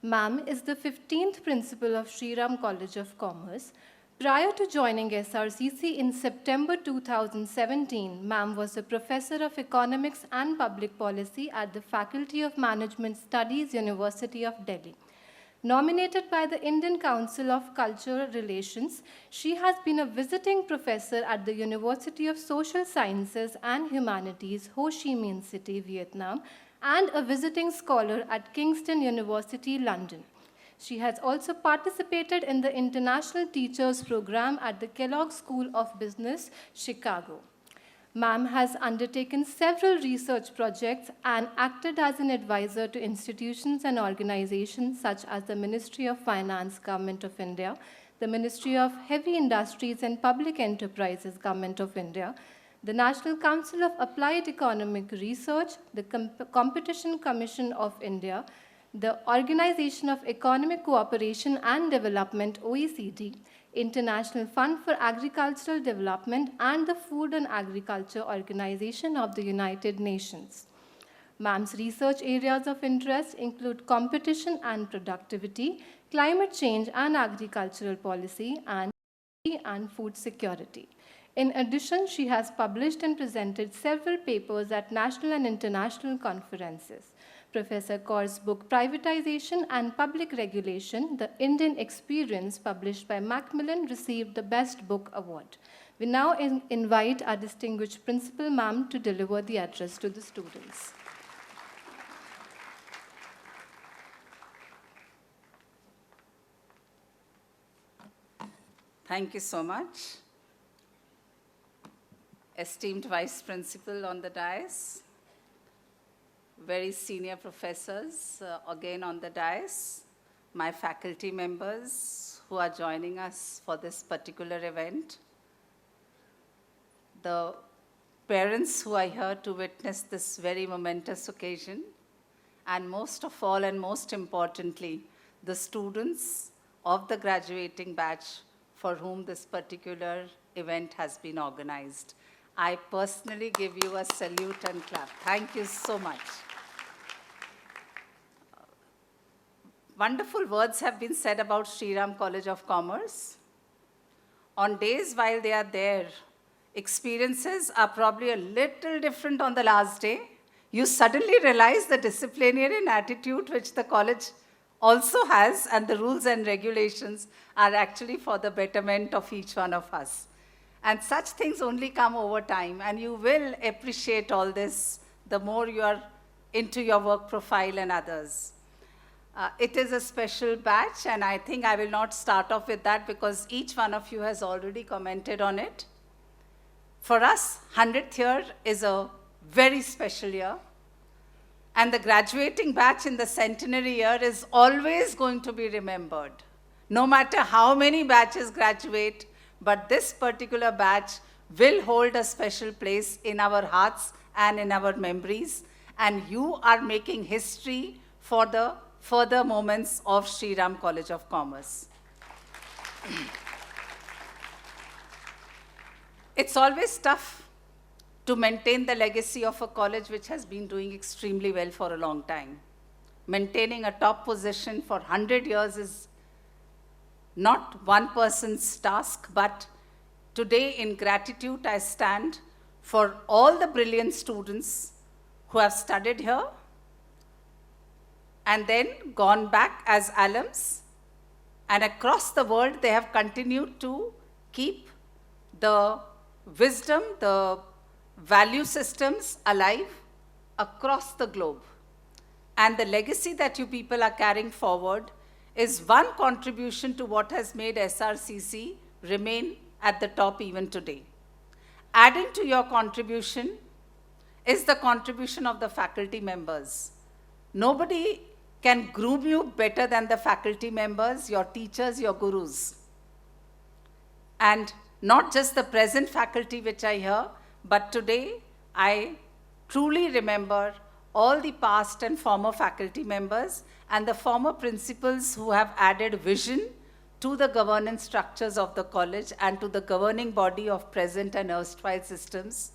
Ma'am is the 15th principal of Shri Ram College of Commerce. Prior to joining SRCC in September 2017, Ma'am was a professor of economics and public policy at the Faculty of Management Studies, University of Delhi. Nominated by the Indian Council of Cultural Relations, she has been a visiting professor at the University of Social Sciences and Humanities, Ho Chi Minh City, Vietnam, and a visiting scholar at Kingston University, London. She has also participated in the International Teachers Program at the Kellogg School of Business, Chicago. Ma'am has undertaken several research projects and acted as an advisor to institutions and organizations such as the Ministry of Finance, Government of India, the Ministry of Heavy Industries and Public Enterprises, Government of India, the National Council of Applied Economic Research, the Competition Commission of India, the Organization of Economic Cooperation and Development, OECD, International Fund for Agricultural Development, and the Food and Agriculture Organization of the United Nations. Ma'am's research areas of interest include competition and productivity, climate change and agricultural policy, and food security. In addition, she has published and presented several papers at national and international conferences. Professor Kaur's book, Privatization and Public Regulation, The Indian Experience, published by Macmillan, received the Best Book Award. We now invite our distinguished principal, ma'am, to deliver the address to the students.
Thank you so much. Esteemed Vice Principal on the dais, very senior professors again on the dais, my faculty members who are joining us for this particular event, the parents who are here to witness this very momentous occasion, and most of all and most importantly, the students of the graduating batch for whom this particular event has been organized. I personally give you a salute and clap. Thank you so much. Wonderful words have been said about Shri Ram College of Commerce. On days while they are there, experiences are probably a little different on the last day. You suddenly realize the disciplinarian attitude which the college also has, and the rules and regulations are actually for the betterment of each one of us. And such things only come over time, and you will appreciate all this the more you are into your work profile and others. It is a special batch, and I think I will not start off with that because each one of you has already commented on it. For us, 100th year is a very special year, and the graduating batch in the centenary year is always going to be remembered. No matter how many batches graduate, but this particular batch will hold a special place in our hearts and in our memories, and you are making history for the further moments of Shri Ram College of Commerce. It's always tough to maintain the legacy of a college which has been doing extremely well for a long time. Maintaining a top position for 100 years is not one person's task, but today in gratitude I stand for all the brilliant students who have studied here and then gone back as alums, and across the world they have continued to keep the wisdom, the value systems alive across the globe. And the legacy that you people are carrying forward is one contribution to what has made SRCC remain at the top even today. Adding to your contribution is the contribution of the faculty members. Nobody can groom you better than the faculty members, your teachers, your gurus. And not just the present faculty which I hear, but today I truly remember all the past and former faculty members and the former principals who have added vision to the governance structures of the college and to the governing body of present and erstwhile systems,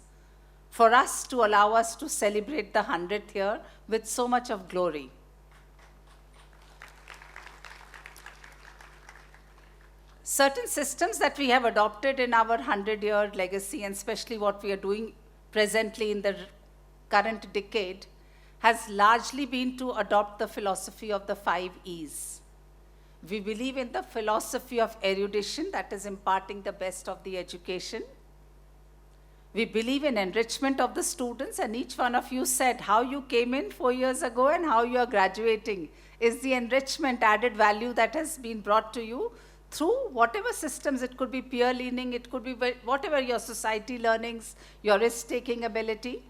for us to allow us to celebrate the 100th year with so much of glory. Certain systems that we have adopted in our 100-year legacy, and especially what we are doing presently in the current decade, has largely been to adopt the philosophy of the 5 E's. We believe in the philosophy of erudition, that is imparting the best of the education. We believe in enrichment of the students, and each one of you said how you came in 4 years ago and how you are graduating is the enrichment, added value that has been brought to you through whatever systems. It could be peer learning, it could be whatever your society learnings, your risk-taking ability.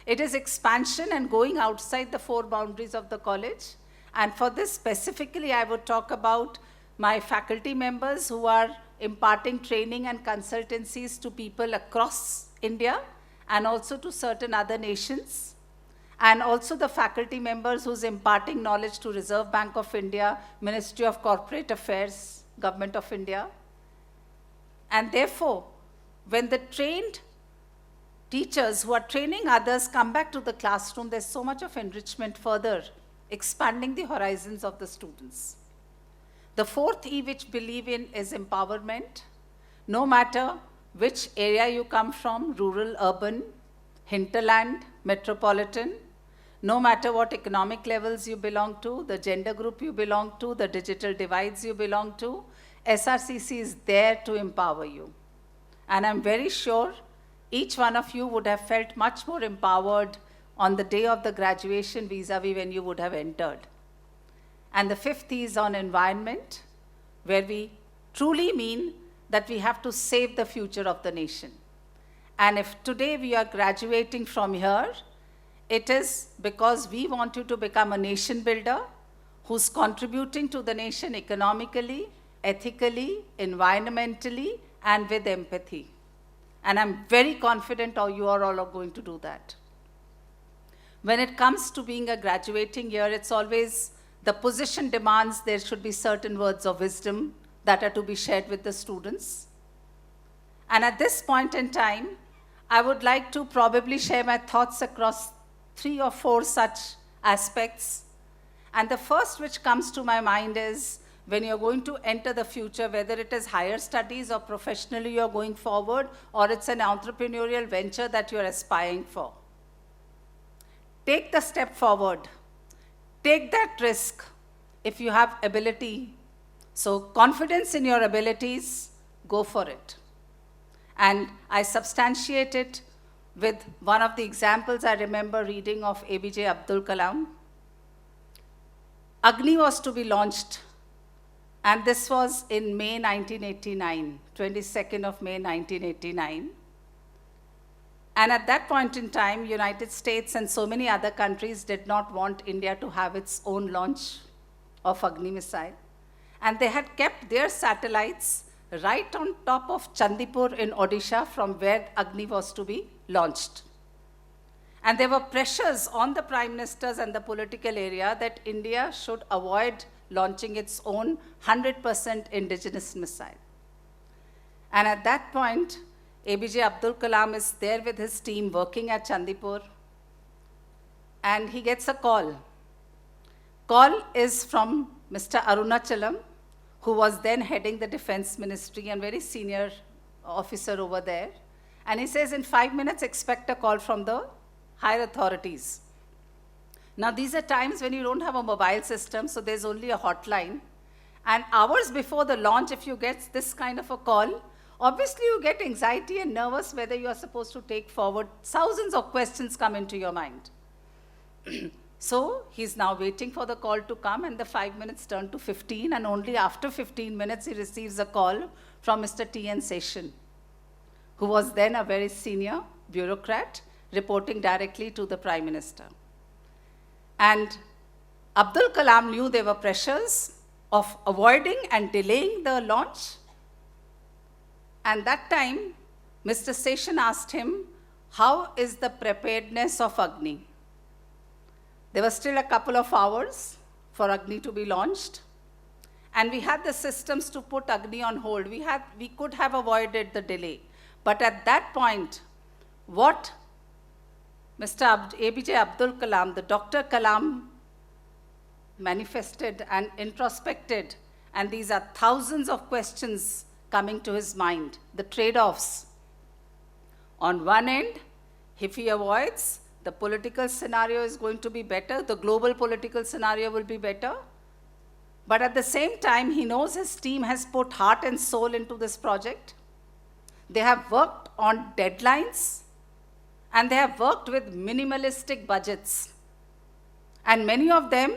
It is expansion and going outside the 4 boundaries of the college. And for this specifically, I would talk about my faculty members who are imparting training and consultancies to people across India and also to certain other nations. And also the faculty members who's imparting knowledge to Reserve Bank of India, Ministry of Corporate Affairs, Government of India. And therefore, when the trained teachers who are training others come back to the classroom, there's so much of enrichment further, expanding the horizons of the students. The 4th E which believe in is empowerment. No matter which area you come from, rural, urban, hinterland, metropolitan, no matter what economic levels you belong to, the gender group you belong to, the digital divides you belong to, SRCC is there to empower you. And I'm very sure each one of you would have felt much more empowered on the day of the graduation vis-a-vis when you would have entered. And the 5th is on environment, where we truly mean that we have to save the future of the nation. And if today we are graduating from here, it is because we want you to become a nation builder who's contributing to the nation economically, ethically, environmentally, and with empathy. And I'm very confident you are all going to do that. When it comes to being a graduating year, it's always the position demands there should be certain words of wisdom that are to be shared with the students. And at this point in time, I would like to probably share my thoughts across 3 or 4 such aspects. And the first which comes to my mind is when you're going to enter the future, whether it is higher studies or professionally you're going forward, or it's an entrepreneurial venture that you're aspiring for. Take the step forward. Take that risk if you have ability. So confidence in your abilities, go for it. And I substantiate it with one of the examples I remember reading of APJ Abdul Kalam. Agni was to be launched, and this was in May 1989, 22nd of May 1989. And at that point in time, United States and so many other countries did not want India to have its own launch of Agni missile. And they had kept their satellites right on top of Chandipur in Odisha, from where Agni was to be launched. And there were pressures on the prime ministers and the political area that India should avoid launching its own 100% indigenous missile. And at that point, APJ Abdul Kalam is there with his team working at Chandipur, and he gets a call. Call is from Mr. Arunachalam, who was then heading the Defense Ministry and very senior officer over there. And he says, in 5 minutes, expect a call from the higher authorities. Now, these are times when you don't have a mobile system, so there's only a hotline. And hours before the launch, if you get this kind of a call, obviously you get anxiety and nervous whether you are supposed to take forward. Thousands of questions come into your mind. So he's now waiting for the call to come, and the 5 minutes turn to 15, and only after 15 minutes he receives a call from Mr. T.N. Seshan, who was then a very senior bureaucrat reporting directly to the Prime Minister. And Abdul Kalam knew there were pressures of avoiding and delaying the launch. And that time, Mr. Seshan asked him, how is the preparedness of Agni? There were still a couple of hours for Agni to be launched. And we had the systems to put Agni on hold. We could have avoided the delay. But at that point, what Mr. APJ Abdul Kalam, the Dr. Kalam, manifested and introspected, and these are thousands of questions coming to his mind, the trade-offs. On one end, if he avoids, the political scenario is going to be better, the global political scenario will be better. But at the same time, he knows his team has put heart and soul into this project. They have worked on deadlines, and they have worked with minimalistic budgets. And many of them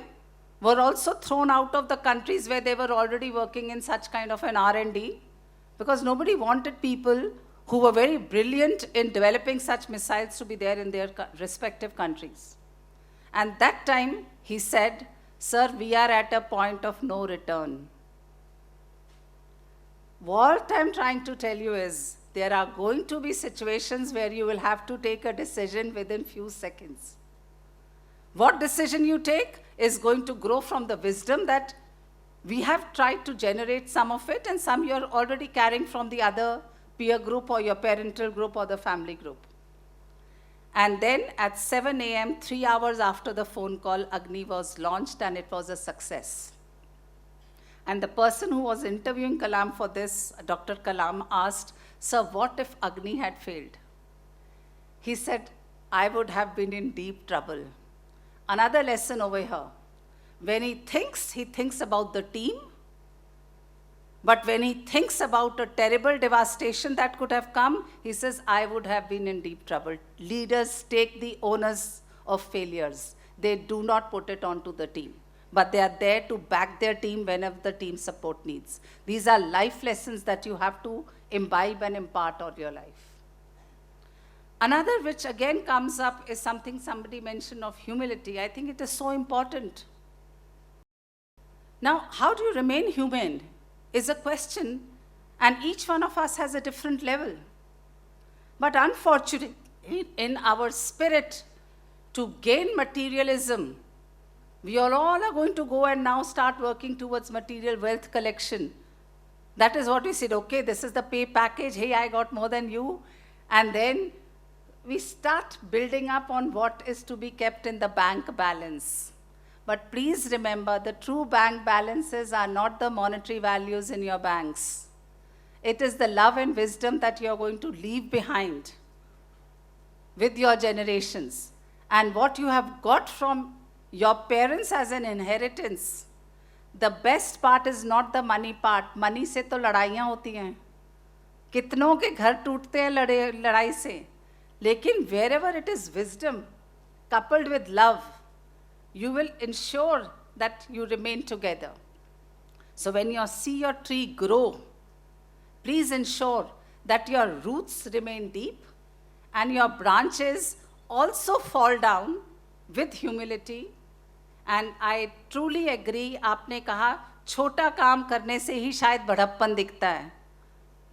were also thrown out of the countries where they were already working in such kind of an R&D, because nobody wanted people who were very brilliant in developing such missiles to be there in their respective countries. And that time, he said, sir, we are at a point of no return. What I'm trying to tell you is, there are going to be situations where you will have to take a decision within few seconds. What decision you take is going to grow from the wisdom that we have tried to generate some of it, and some you're already carrying from the other peer group or your parental group or the family group. And then at 7 a.m., 3 hours after the phone call, Agni was launched, and it was a success. And the person who was interviewing Kalam for this, Dr. Kalam, asked, sir, what if Agni had failed? He said, I would have been in deep trouble. Another lesson over here. When he thinks about the team, but when he thinks about a terrible devastation that could have come, he says, I would have been in deep trouble. Leaders take the onus of failures. They do not put it onto the team, but they are there to back their team whenever the team support needs. These are life lessons that you have to imbibe and impart on your life. Another which again comes up is something somebody mentioned of humility. I think it is so important. Now, how do you remain human is a question, and each one of us has a different level. But unfortunately, in our spirit to gain materialism, we all are going to go and now start working towards material wealth collection. That is what we said, okay, this is the pay package, hey, I got more than you. And then we start building up on what is to be kept in the bank balance. But please remember, the true bank balances are not the monetary values in your banks. It is the love and wisdom that you are going to leave behind with your generations. And what you have got from your parents as an inheritance. The best part is not the money part. Money से तो लड़ाइयाँ होती हैं. कितनों के घर टूटते हैं लड़ाई से. लेकिन wherever it is wisdom coupled with love, you will ensure that you remain together. So when you see your tree grow, please ensure that your roots remain deep and your branches also fall down with humility. And I truly agree, आपने कहा छोटा काम करने से ही शायद बड़प्पन दिखता है.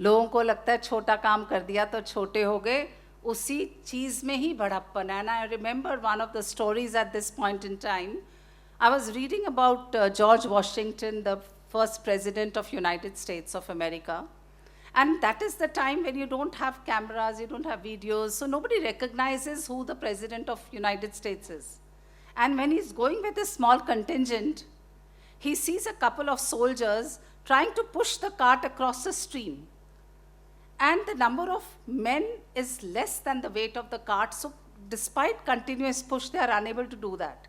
लोगों को लगता है छोटा काम कर दिया तो छोटे हो गए, उसी चीज़ में ही बड़प्पन है. And I remember one of the stories at this point in time. I was reading about George Washington, the first president of United States of America. And that is the time when you don't have cameras, you don't have videos, so nobody recognizes who the President of United States is. And when he's going with a small contingent, he sees a couple of soldiers trying to push the cart across a stream. And the number of men is less than the weight of the cart, so despite continuous push, they are unable to do that.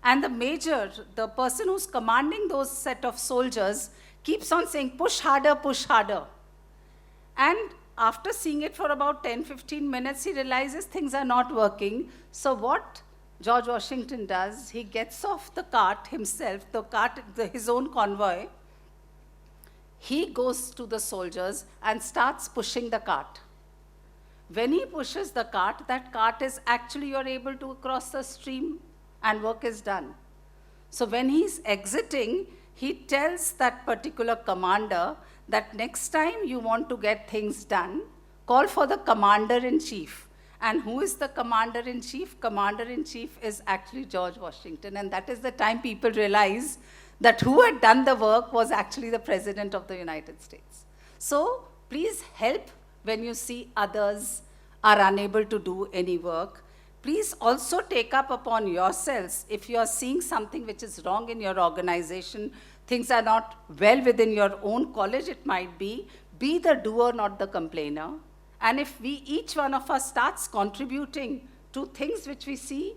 And the major, the person who's commanding those set of soldiers, keeps on saying, push harder, push harder. And after seeing it for about 10-15 minutes, he realizes things are not working. So what George Washington does, he gets off the cart himself, his own convoy. He goes to the soldiers and starts pushing the cart. When he pushes the cart, that cart is actually, you're able to cross the stream and work is done. So when he's exiting, he tells that particular commander that next time you want to get things done, call for the commander-in-chief. And who is the commander-in-chief? Commander-in-chief is actually George Washington. And that is the time people realize that who had done the work was actually the President of the United States. So please help when you see others are unable to do any work. Please also take up upon yourselves, if you are seeing something which is wrong in your organization, things are not well within your own college, it might be the doer, not the complainer. And if each one of us starts contributing to things which we see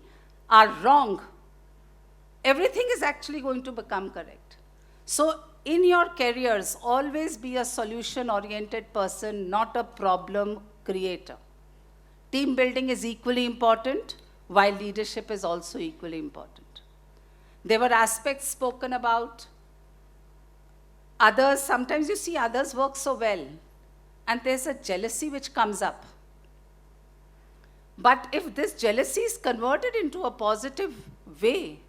are wrong, everything is actually going to become correct. So in your careers, always be a solution-oriented person, not a problem creator. Team building is equally important, while leadership is also equally important. There were aspects spoken about. Others, sometimes you see others work so well, and there's a jealousy which comes up. But if this jealousy is converted into a positive way,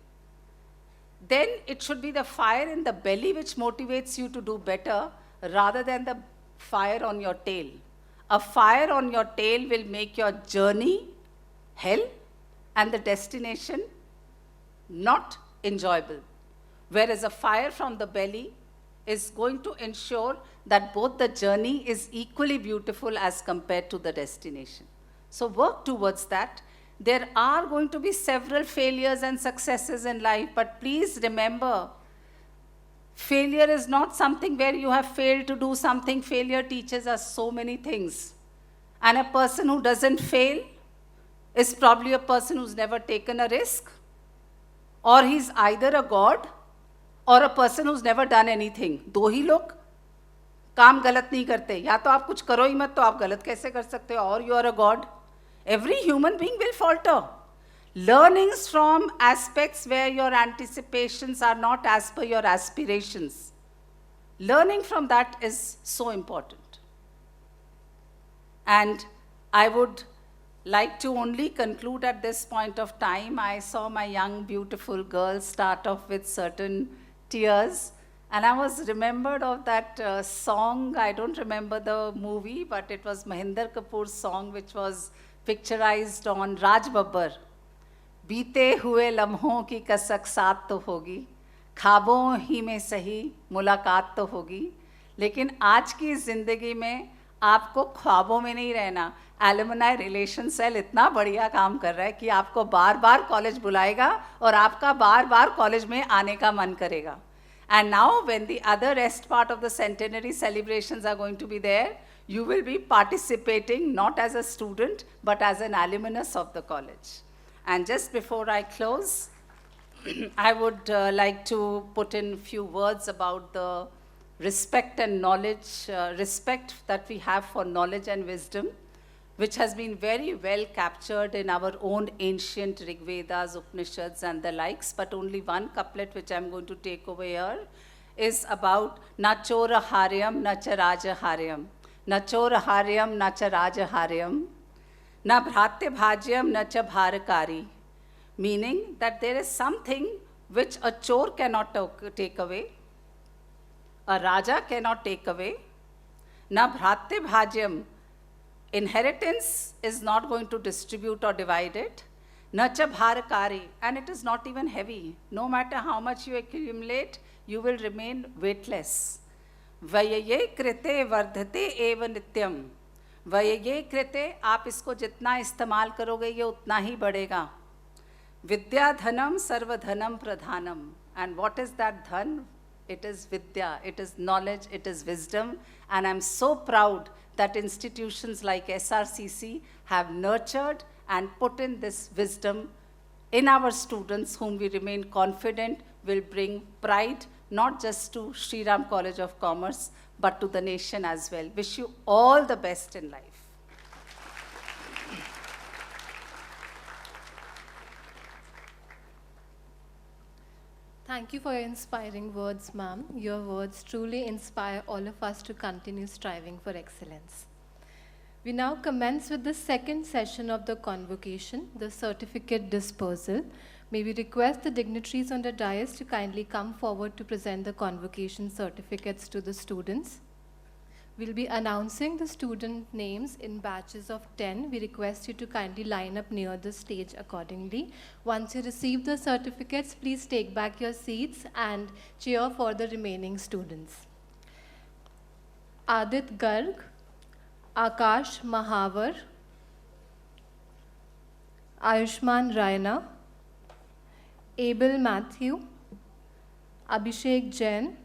then it should be the fire in the belly which motivates you to do better rather than the fire on your tail. A fire on your tail will make your journey hell and the destination not enjoyable. Whereas a fire from the belly is going to ensure that both the journey is equally beautiful as compared to the destination. So work towards that. There are going to be several failures and successes in life, but please remember, failure is not something where you have failed to do something. Failure teaches us so many things. And a person who doesn't fail is probably a person who's never taken a risk, or he's either a god or a person who's never done anything. दो ही लोग काम गलत नहीं करते. या तो आप कुछ करो ही मत, तो आप गलत कैसे कर सकते हो? Or you are a god. Every human being will falter. Learnings from aspects where your anticipations are not as per your aspirations. Learning from that is so important. And I would like to only conclude at this point of time. I saw my young, beautiful girl start off with certain tears. And I was remembered of that song. I don't remember the movie, but it was Mahinder Kapoor's song, which was picturized on Raj Babbar. बीते हुए लम्हों की कसक साथ तो होगी, ख्वाबों ही में सही मुलाकात तो होगी, लेकिन आज की ज़िंदगी में आपको ख्वाबों में नहीं रहना. एलुमनाई रिलेशन सेल इतना बढ़िया काम कर रहा है कि आपको बार बार कॉलेज बुलाएगा और आपका बार बार कॉलेज में आने का मन करेगा. And now when the other rest part of the centenary celebrations are going to be there, you will be participating not as a student, but as an alumnus of the college. And just before I close, I would like to put in a few words about the respect and knowledge, respect that we have for knowledge and wisdom, which has been very well captured in our own ancient Rig Vedas, Upanishads, and the likes. But only one couplet which I'm going to take over here is about na chora haryam, na cha raja haryam. Na chora haryam, na cha raja haryam. Na bhratya bhagyam, na cha bharakari. Meaning that there is something which a chor cannot take away, a raja cannot take away. Na bhratya bhagyam, inheritance is not going to distribute or divide it. Na cha bharakari, and it is not even heavy. No matter how much you accumulate, you will remain weightless. व्यये कृते वर्धते एव नित्यम। व्यये कृते, आप इसको जितना इस्तेमाल करोगे ये उतना ही बढ़ेगा। विद्या धनम सर्वधनम प्रधानम। And what is that dhan? It is vidya, it is knowledge, it is wisdom. And I'm so proud that institutions like SRCC have nurtured and put in this wisdom in our students, whom we remain confident will bring pride not just to Shri Ram College of Commerce, but to the nation as well. Wish you all the best in life.
Thank you for your inspiring words, ma'am. Your words truly inspire all of us to continue striving for excellence. We now commence with the second session of the convocation, the certificate dispersal. May we request the dignitaries on the dais to kindly come forward to present the convocation certificates to the students. We'll be announcing the student names in batches of 10. We request you to kindly line up near the stage accordingly. Once you receive the certificates, please take back your seats and cheer for the remaining students. Adit Garg, Akash Mahavar, Ayushman Raina, Abel Matthew, Abhishek Jain,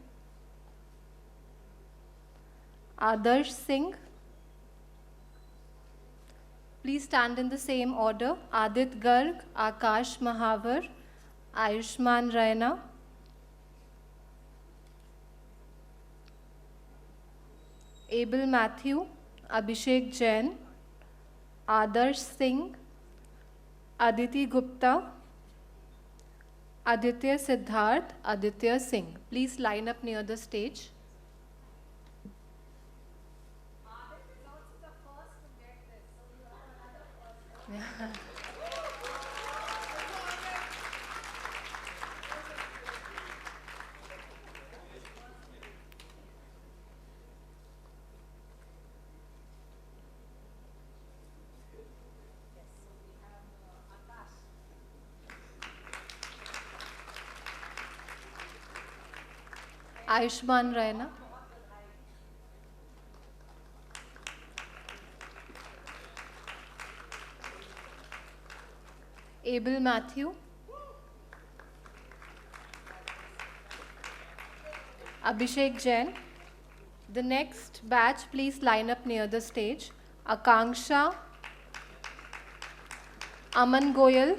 Adarsh Singh. Please stand in the same order. Adit Garg, Akash Mahavar, Ayushman Raina, Abel Matthew, Abhishek Jain, Adarsh Singh, Aditi Gupta, Aditya Siddharth, Aditya Singh. Please line up near the stage. Ayushman Raina, Abel Matthew, Abhishek Jain. The next batch, please line up near the stage. Akanksha, Aman Goyal,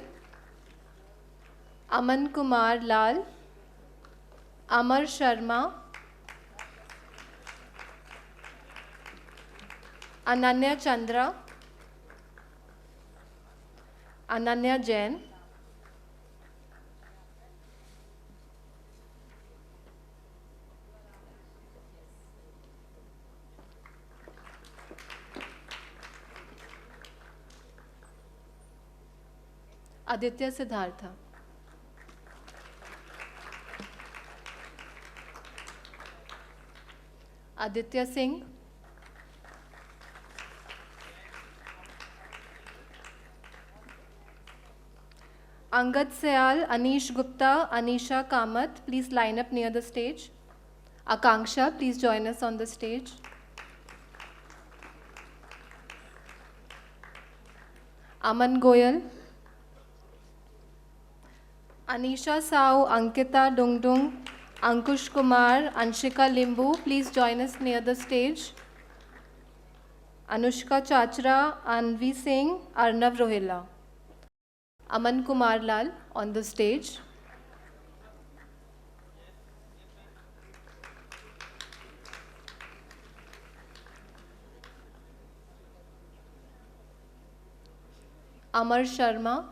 Aman Kumar Lal, Amar Sharma, Ananya Chandra, Ananya Jain, Aditya Siddhartha, Aditya Singh, Angad Sayal, Anish Gupta, Anisha Kamath, please line up near the stage. Akanksha, please join us on the stage. Aman Goyal, Anisha Sao, Ankita Dungdung, Ankush Kumar, Anshika Limbu, please join us near the stage. Anushka Chachra, Anvi Singh, Arnav Rohila. Aman Kumar Lal on the stage. Amar Sharma.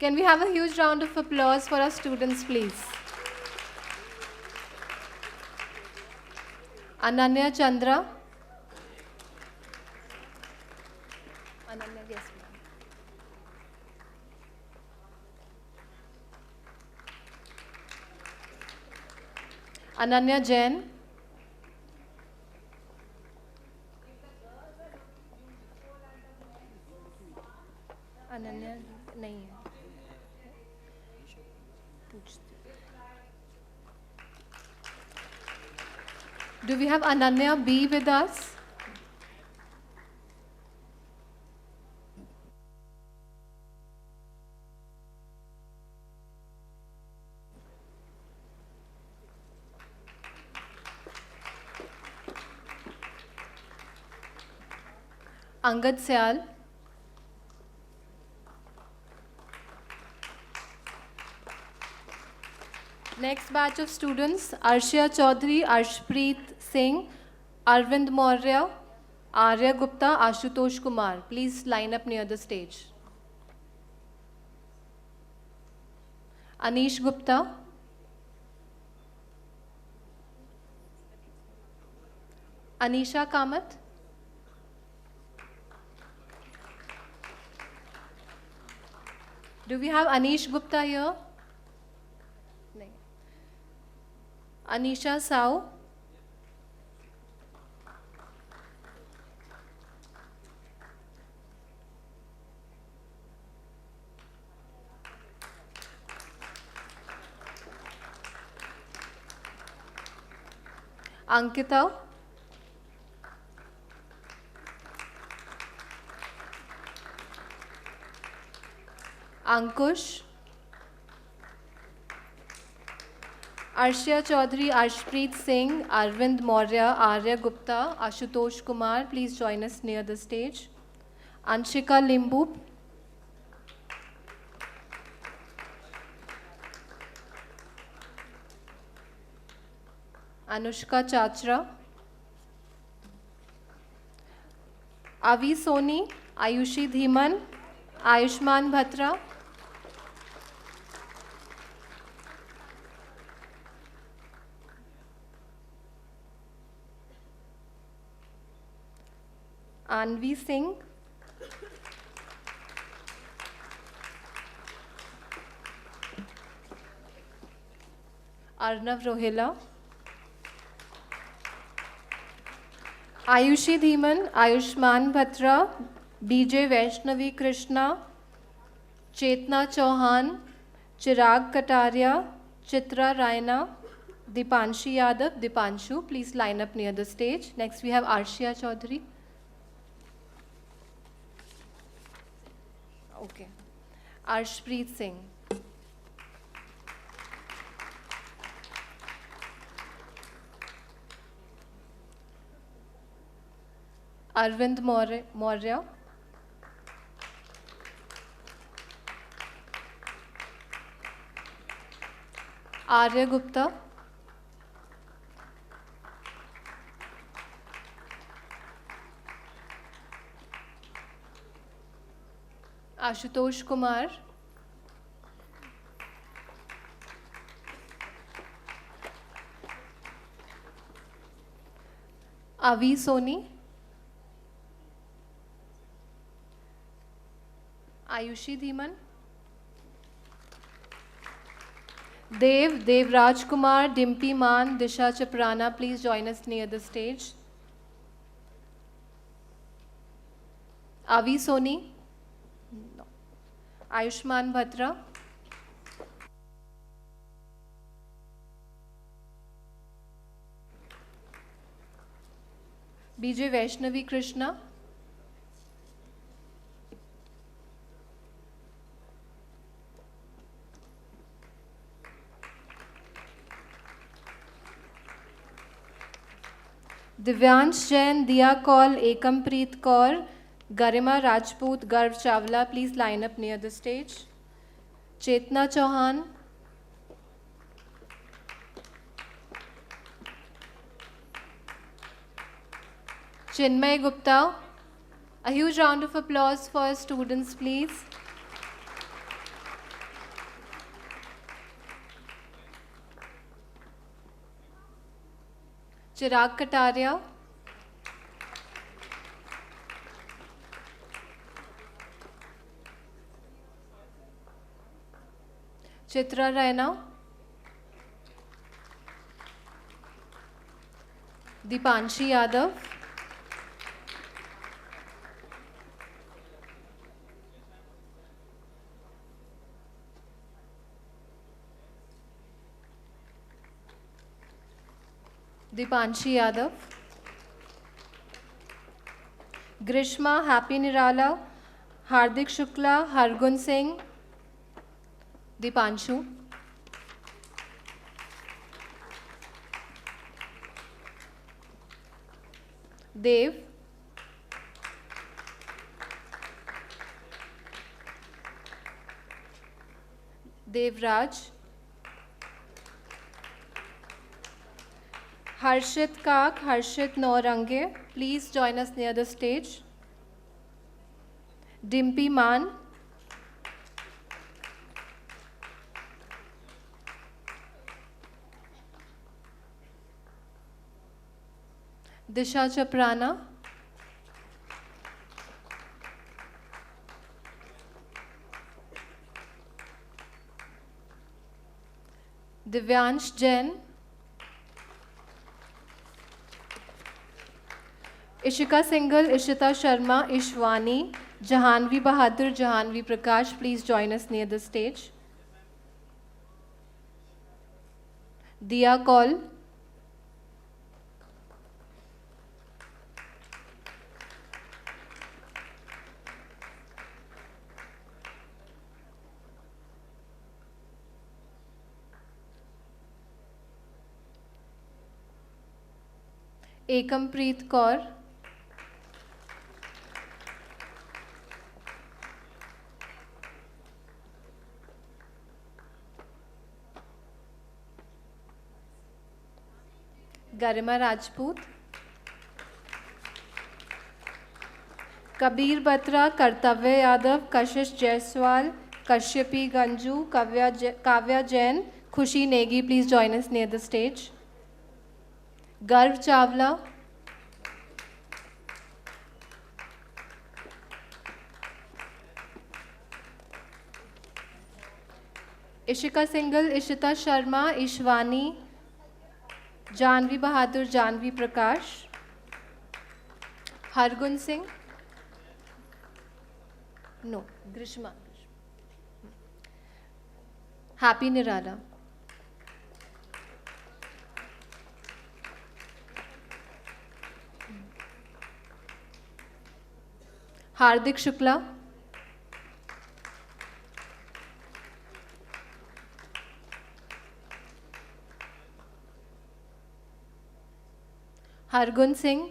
Can we have a huge round of applause for our students, please? Ananya Chandra. Ananya, yes, ma'am. Ananya Jain. Ananya नहीं है पूछते Do we have Ananya B with us? Angad Syal. Next batch of students, Arshia Chaudhary, Arshpreet Singh, Arvind Maurya, Arya Gupta, Ashutosh Kumar. Please line up near the stage. Anish Gupta. Anisha Kamath. Do we have Anish Gupta here? No. Anisha Sao. Ankita. Ankush. Arshia Chaudhary, Arshpreet Singh, Arvind Maurya, Arya Gupta, Ashutosh Kumar, please join us near the stage. Anshika Limbu. Anushka Chachra. Avi Soni, Ayushi Dhiman, Ayushman Bhatra. Anvi Singh. Arnav Rohila. Ayushi Dhiman, Ayushman Bhatra, BJ Vaishnavi Krishna, Chetna Chauhan, Chirag Kataria, Chitra Raina, Dipanshi Yadav, Dipanshu, please line up near the stage. Next we have Arshia Chaudhary. Okay. Arshpreet Singh. Arvind Maurya. Arya Gupta. Ashutosh Kumar. Avi Soni. Ayushi Dhiman. Devraj Kumar, Dimpy Man, Disha Chaprana, please join us near the stage. Avi Soni. No. Ayushman Bhatra. BJ Vaishnavi Krishna. Divyansh Jain, Diya Kaul, Ekampreet Kaur, Garima Rajput, Garv Chawla, please line up near the stage. Chetna Chauhan. Chinmay Gupta. A huge round of applause for students, please. Chirag Kataria. Chitra Raina. Dipanshi Yadav. Dipanshi Yadav. Grishma Happy Nirala. Hardik Shukla, Hargun Singh. Dipanshu. Dev. Devraj. Harshit Kak, Harshit Naurange, please join us near the stage. Dimpy Man. Disha Chaprana. Divyansh Jain. Ishika Singhal, Ishita Sharma, Ishwani, Jahanvi Bahadur, Jahanvi Prakash, please join us near the stage. Diya Kaul. Ekampreet Kaur. Garima Rajput. Kabir Batra, Kartavya Yadav, Kashish Jaiswal, Kashyapi Ganju, Kavya Jain, Khushi Negi, please join us near the stage. Garv Chawla. Ishika Singhal, Ishita Sharma, Ishwani, Janvi Bahadur, Janvi Prakash, Hargun Singh. No, Grishma. Happy Nirala. Hardik Shukla. Hargun Singh.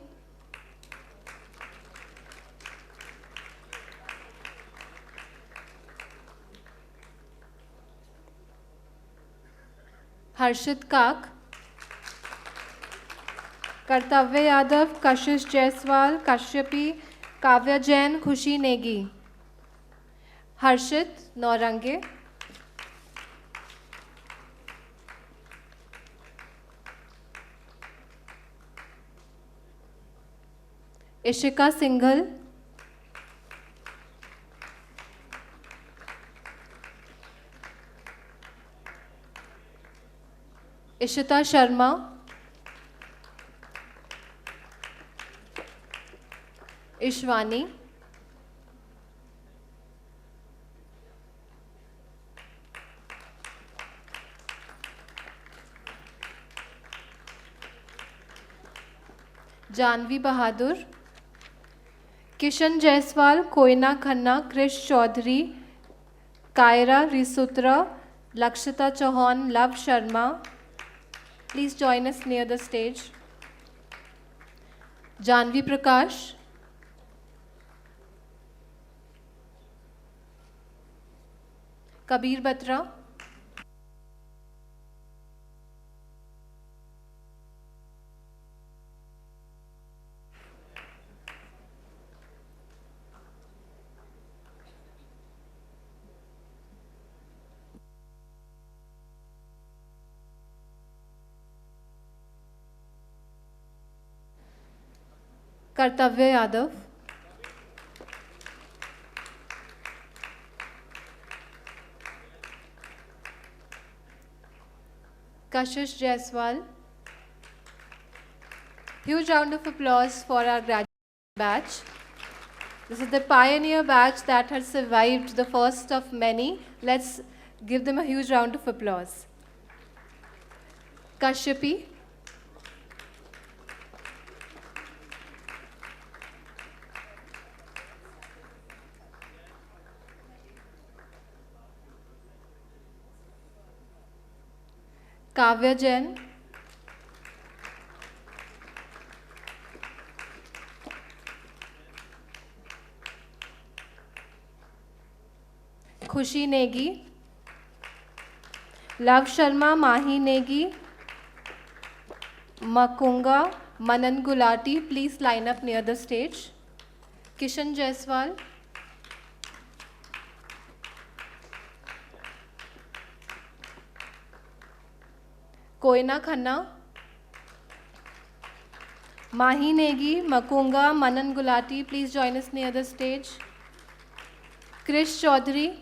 Harshit Kak. Kartavya Yadav, Kashish Jaiswal, Kashyapi, Kavya Jain, Khushi Negi. Harshit Naurange. Ishika Singhal. Ishita Sharma. Ishwani. Janvi Bahadur. Kishan Jaiswal, Koina Khanna, Krish Chaudhary, Kaira Risutra, Lakshita Chauhan, Love Sharma. Please join us near the stage. Janvi Prakash. Kabir Batra. Kartavya Yadav. Kashish Jaiswal. Huge round of applause for our graduate batch. This is the pioneer batch that has survived the first of many. Let's give them a huge round of applause. Kashyapi. Kavya Jain, Khushi Negi, Love Sharma, Mahi Negi, Makunga, Manan Gulati, please line up near the stage. Kishan Jaiswal, Koina Khanna, Mahi Negi, Makunga, Manan Gulati, please join us near the stage. Krish Chaudhary,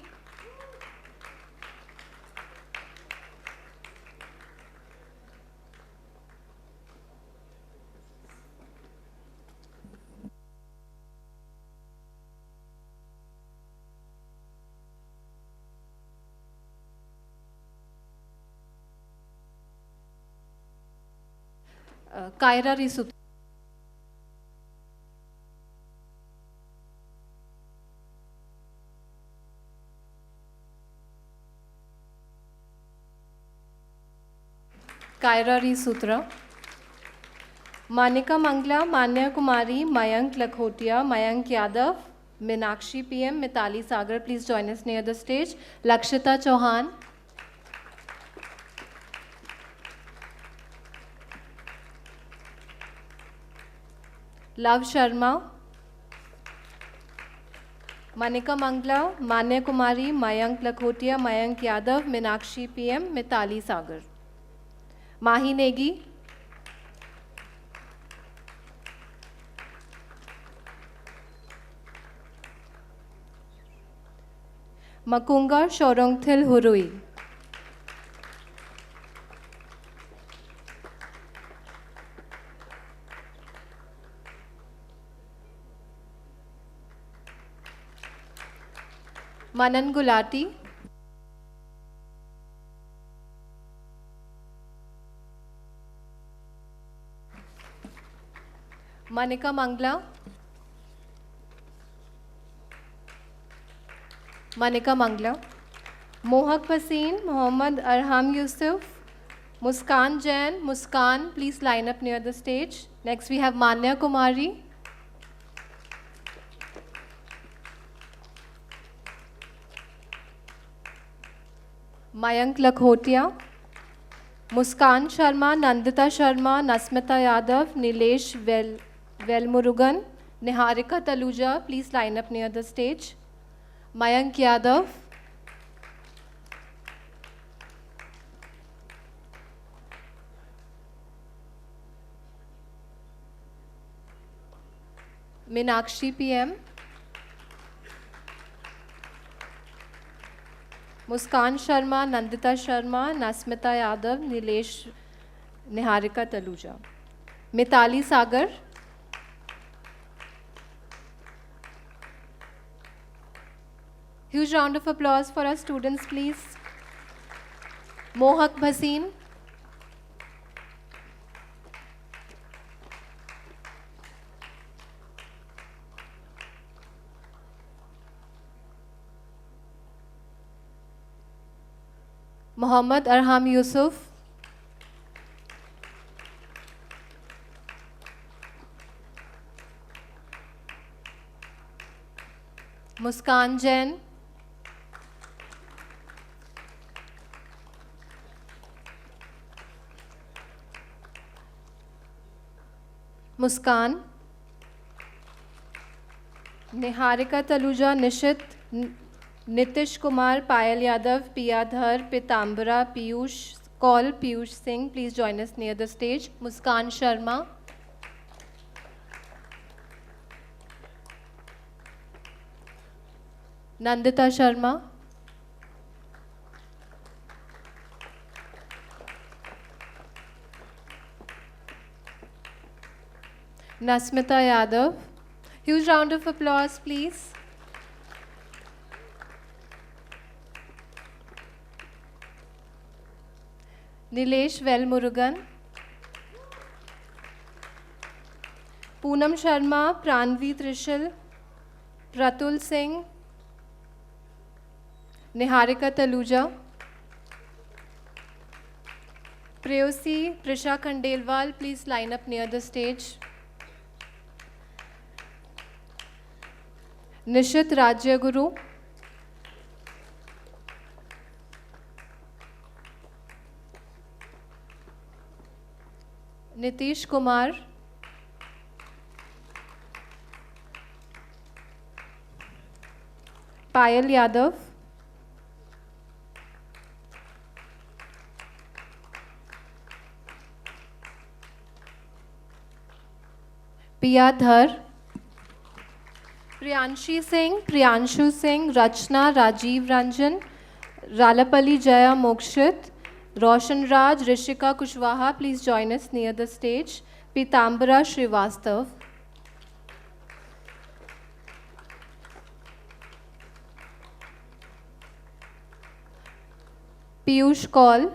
Kaira Risut. Kaira Risutra. Manika Mangla, Manya Kumari, Mayank Lakhotia, Mayank Yadav, Minakshi PM, Mitali Sagar, please join us near the stage. Lakshita Chauhan. Love Sharma, Manika Mangla, Manya Kumari, Mayank Lakhotia, Mayank Yadav, Minakshi PM, Mitali Sagar. Mahi Negi, Makunga Shorongthil Hurui, Manan Gulati, Manika Mangla, Manika Mangla, Mohak Bhasin, Mohammad Arham Yusuf, Muskan Jain, Muskan, please line up near the stage. Next we have Manya Kumari, Mayank Lakhotia, Muskan Sharma, Nandita Sharma, Nasmita Yadav, Nilesh Velmurugan, Niharika Taluja, please line up near the stage. Mayank Yadav, Minakshi PM, Muskan Sharma, Nandita Sharma, Nasmita Yadav, Nilesh, Niharika Taluja. Mitali Sagar, huge round of applause for our students, please. Mohak Bhasin, Mohammad Arham Yusuf, Muskan Jain, Muskan, Niharika Taluja, Nishit, Nitish Kumar, Payal Yadav, Piyadhar, Pitambara, Piyush, Kaul, Piyush Singh, please join us near the stage. Muskan Sharma, Nandita Sharma, Nasmita Yadav. Huge round of applause, please. Nilesh Velmurugan, Poonam Sharma, Pranvi Trishul, Pratul Singh, Niharika Taluja, Preyosi, Prisha Khandelwal, please line up near the stage. Nishit Rajyaguru. Nitish Kumar. Payal Yadav. Piya Dhar. Priyanshi Singh, Priyanshu Singh, Rachna, Rajiv Ranjan, Ralapalli Jaya Mokshit, Roshan Raj, Rishika Kushwaha, please join us near the stage. Pitambara Srivastav. Piyush Kaul.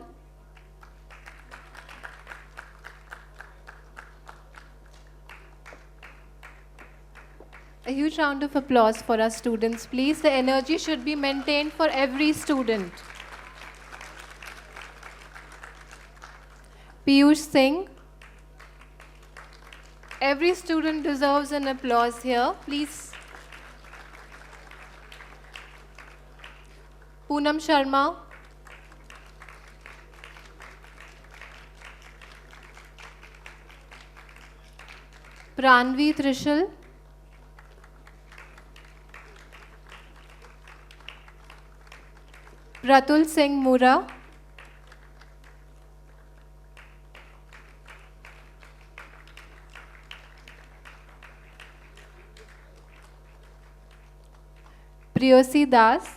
A huge round of applause for our students, please. The energy should be maintained for every student. Piyush Singh. Every student deserves an applause here, please. Poonam Sharma. Pranvi Trishul. Pratul Singh Mura. Preyosi Das.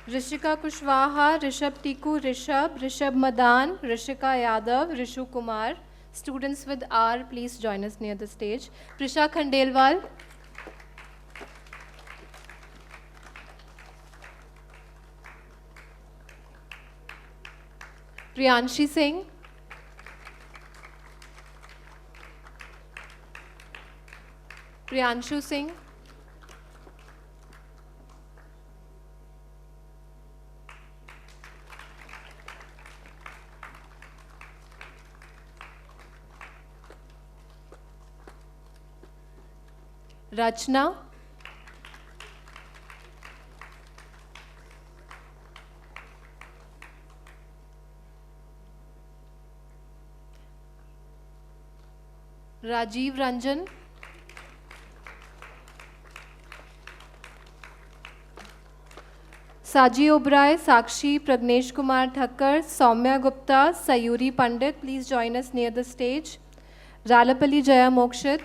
Rishika Kushwaha, Rishabh Tiku, Rishabh Madan, Rishika Yadav, Rishu Kumar. Students with R, please join us near the stage. Prisha Khandelwal. Priyanshi Singh. Priyanshu Singh. Rachna. Rajiv Ranjan. Saji Obrai, Sakshi, Pragnesh Kumar Thakkar, Soumya Gupta, Sayuri Pandit, please join us near the stage. Ralapalli Jaya Mokshit.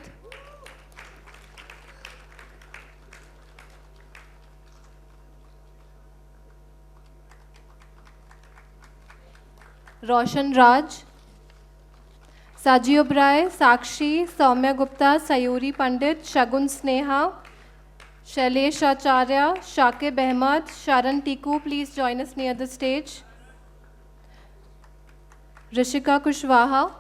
Roshan Raj. Saji Obrai, Sakshi, Soumya Gupta, Sayuri Pandit, Shagun Sneha, Shailesh Acharya, Shakib Ahmed, Sharan Tiku, please join us near the stage. Rishika Kushwaha.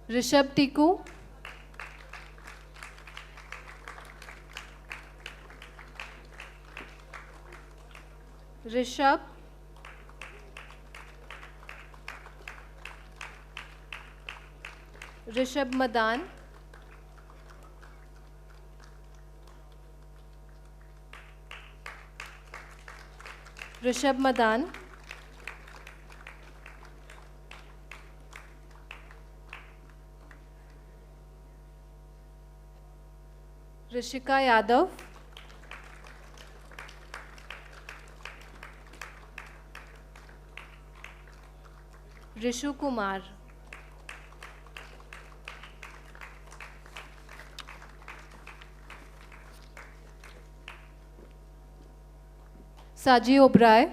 Rishabh Tiku. Rishabh. Rishabh Madan. Rishabh Madan. Rishika Yadav. Rishu Kumar. Saji Obrai.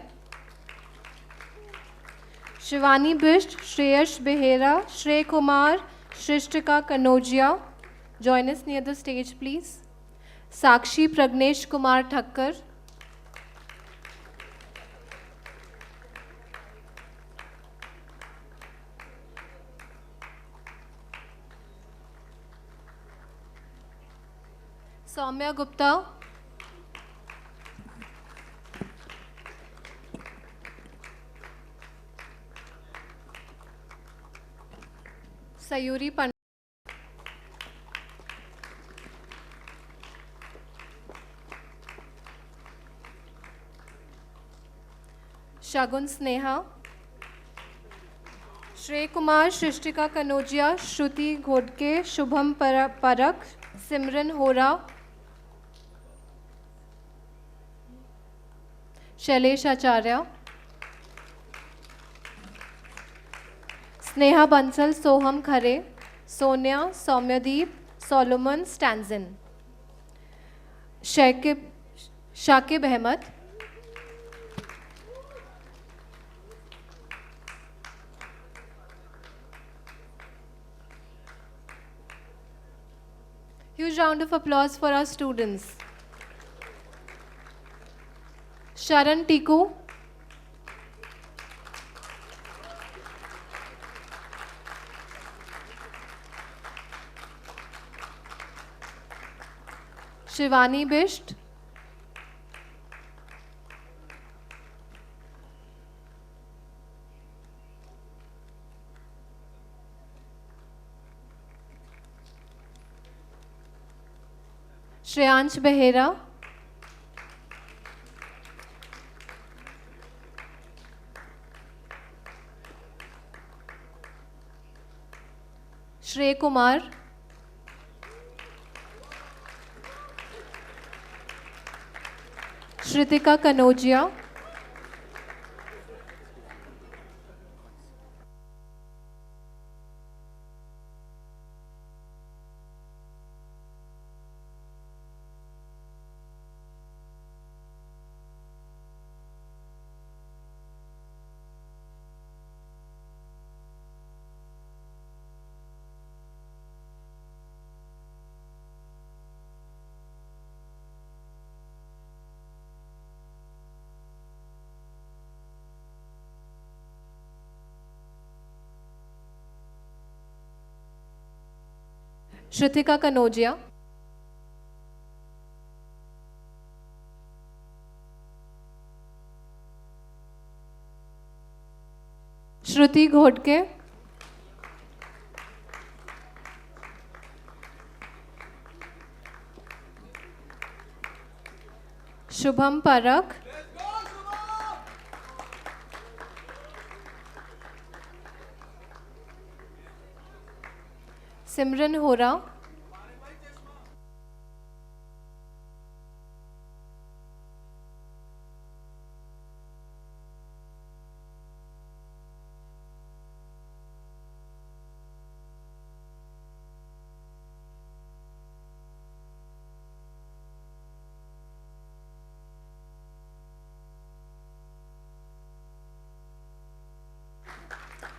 Shivani Bisht, Shreyash Behera, Shrey Kumar, Shrishtika Kanojia. Join us near the stage, please. Sakshi Pragnesh Kumar Thakkar. Soumya Gupta. Sayuri Pandit. Shagun Sneha. Shrey Kumar, Shrishtika Kanojia, Shruti Ghodke, Shubham Parak, Simran Hora, Shailesh Acharya, Sneha Bansal, Soham Khare, Sonia, Soumyadeep, Solomon Stanzin, Shakib Ahmed, huge round of applause for our students. Sharan Tiku, Shivani Bisht, Shreyansh Behera, Shrey Kumar, Shritika Kanojia, Shritika Kanojia, Shruti Ghodke, Shubham Parak, Simran Hora,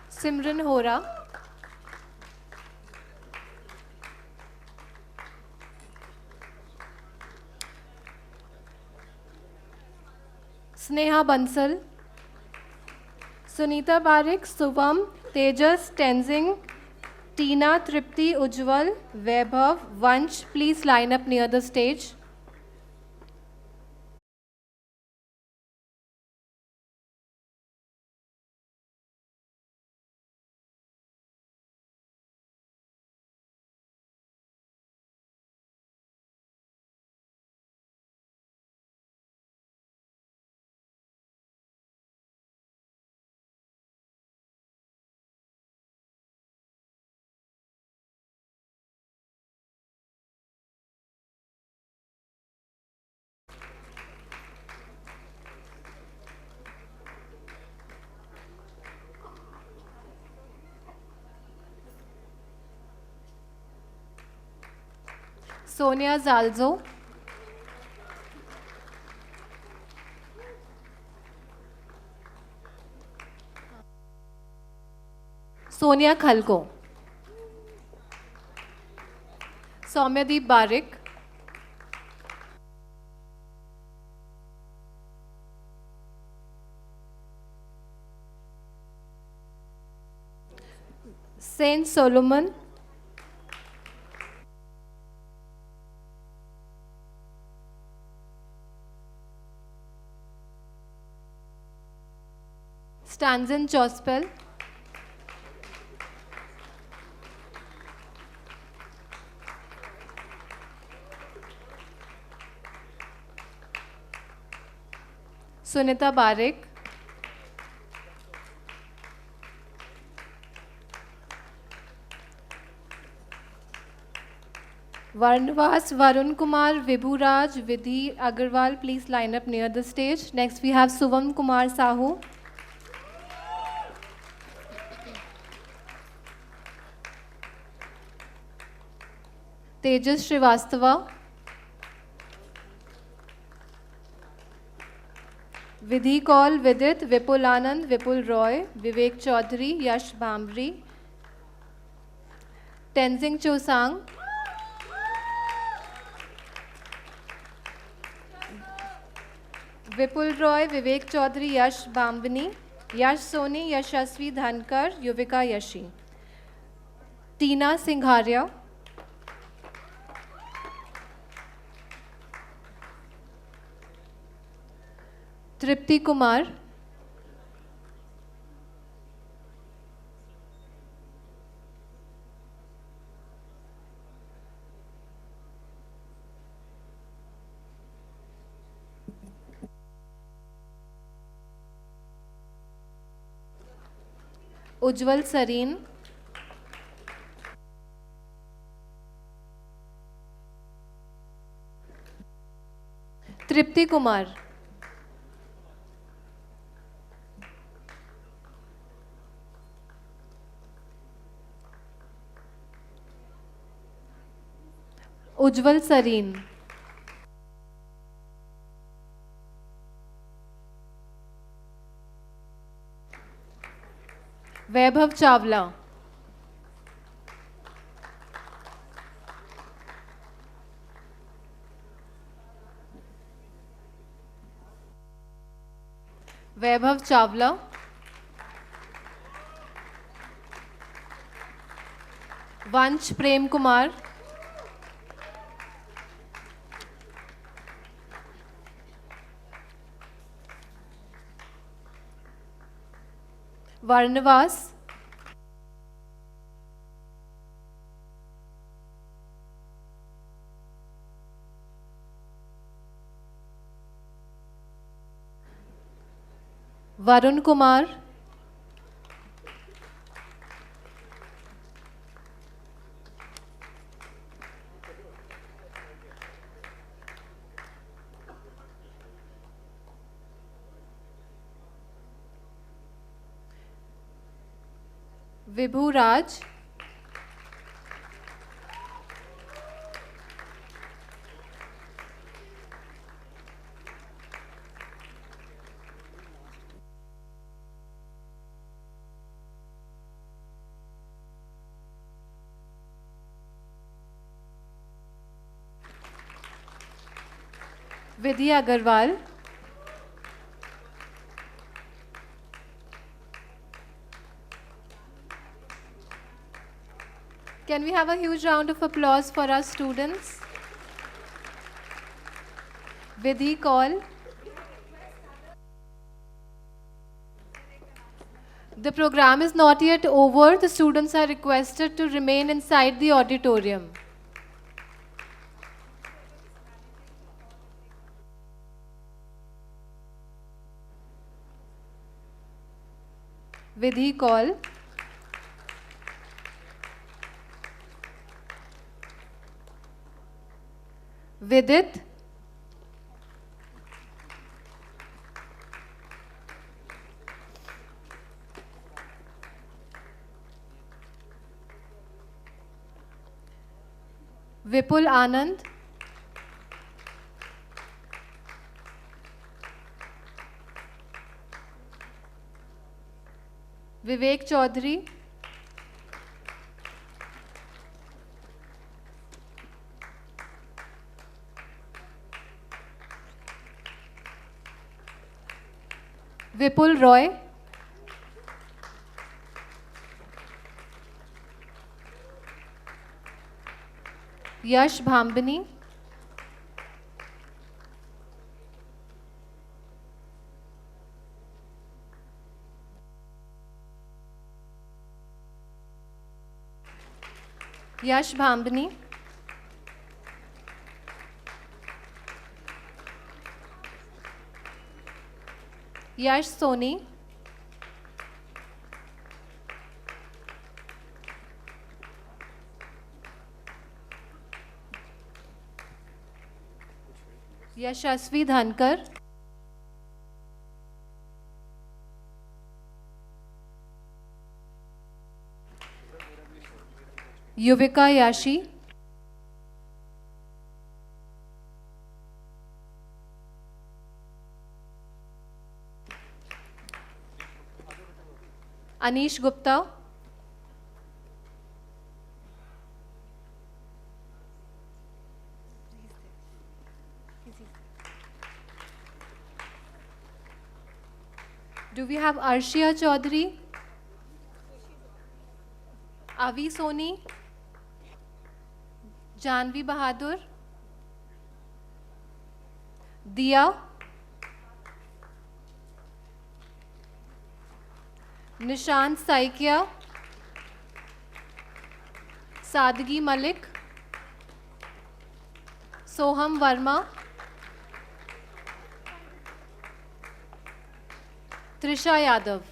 Simran Hora, Sneha Bansal, Sunita Barik, Subham, Tejas, Tenzing, Tina, Tripti, Ujjwal, Vaibhav, Vansh, please line up near the stage. Sonia Zalzo, Sonia Khalko, Soumyadeep Barik, Saint Solomon, Stanzen Chospel. Sunita Barik. Varnavas, Varun Kumar, Vibhu Raj, Vidhi Agarwal, please line up near the stage. Next we have Suvam Kumar Sahu. Tejas Srivastava. Vidhi Kaul, Vidit, Vipul Anand, Vipul Roy, Vivek Chaudhary, Yash Bhamri, Tenzing Chosang, Vipul Roy, Vivek Chaudhary, Yash Bambani, Yash Soni, Yashasvi Dhankar, Yuvika Yashi. Tina Singharia. Tripti Kumar. Ujjwal Sareen. Tripti Kumar. Ujjwal Sareen. Vaibhav Chawla. Vaibhav Chawla. Vansh Prem Kumar. Varnavas. Varun Kumar. Vibhu Raj. Vidhi Agarwal. Can we have a huge round of applause for our students? Vidhi Kaul. The program is not yet over. The students are requested to remain inside the auditorium. Vidhi Kaul. Vidit. Vipul Anand. Vivek Chaudhary. Vipul Roy. Yash Bhambani. Yash Bhambani. Yash Soni. Yashasvi Dhankar. Yuvika Yashi. Anish Gupta. Do we have Arshia Chaudhary? Avi Soni? Janvi Bahadur? Diya? Nishant Saikia? Sadgi Malik? Soham Verma? Trisha Yadav.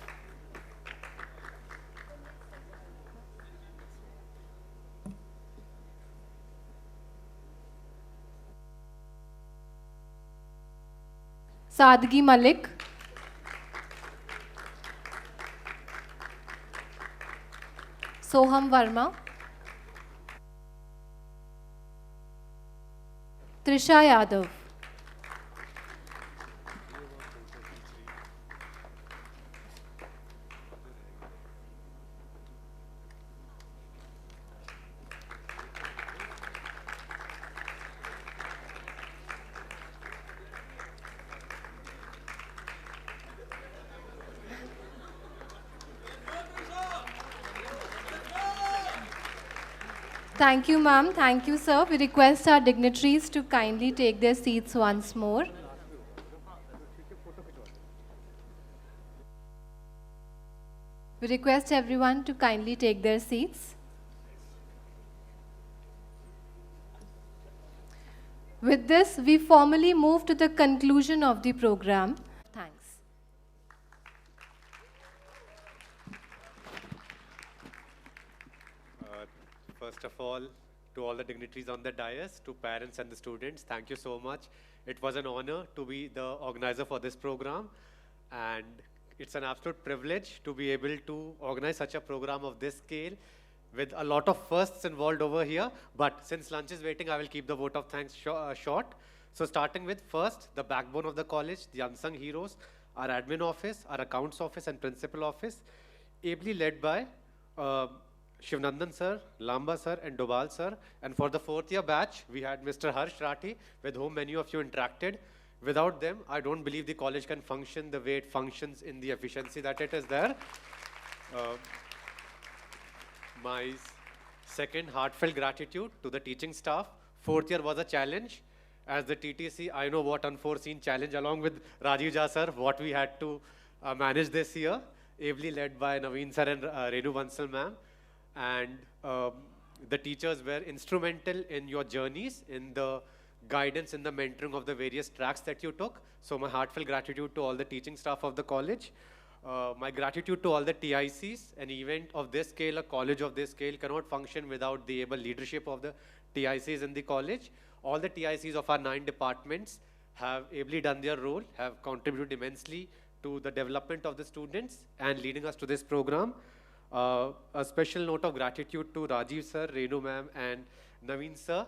Sadgi Malik. Soham Verma. Trisha Yadav. Thank you, ma'am. Thank you, sir. We request our dignitaries to kindly take their seats once more. We request everyone to kindly take their seats. With this, we formally move to the conclusion of the program. Thanks.
First of all, to all the dignitaries on the dais, to parents and the students, thank you so much. It was an honor to be the organizer for this program, and it's an absolute privilege to be able to organize such a program of this scale with a lot of firsts involved over here. But since lunch is waiting, I will keep the vote of thanks short. So starting with first, the backbone of the college, the unsung heroes, our admin office, our accounts office and principal office, ably led by Shivnandan sir, Lamba sir and Dobal sir. And for the fourth year batch, we had Mr. Harsh Rathi, with whom many of you interacted. Without them, I don't believe the college can function the way it functions in the efficiency that it is there. My second heartfelt gratitude to the teaching staff. Fourth year was a challenge. As the TTC, I know what unforeseen challenge, along with Rajiv Jha sir, what we had to manage this year, ably led by Naveen sir and Renu Bansal ma'am. And the teachers were instrumental in your journeys, in the guidance, in the mentoring of the various tracks that you took. So my heartfelt gratitude to all the teaching staff of the college. My gratitude to all the TICs. An event of this scale, a college of this scale cannot function without the able leadership of the TICs in the college. All the TICs of our 9 departments have ably done their role, have contributed immensely to the development of the students and leading us to this program. A special note of gratitude to Rajiv sir, Renu ma'am and Naveen sir.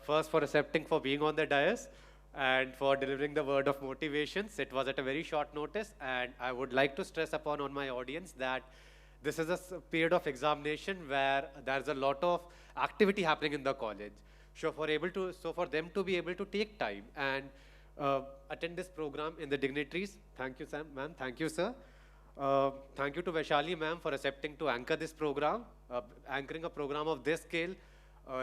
First for accepting for being on the dais and for delivering the word of motivations. It was at a very short notice, and I would like to stress upon on my audience that this is a period of examination where there's a lot of activity happening in the college. So for them to be able to take time and attend this program in the dignitaries, thank you, Sam, ma'am, thank you, sir. Thank you to Vaishali ma'am for accepting to anchor this program. Anchoring a program of this scale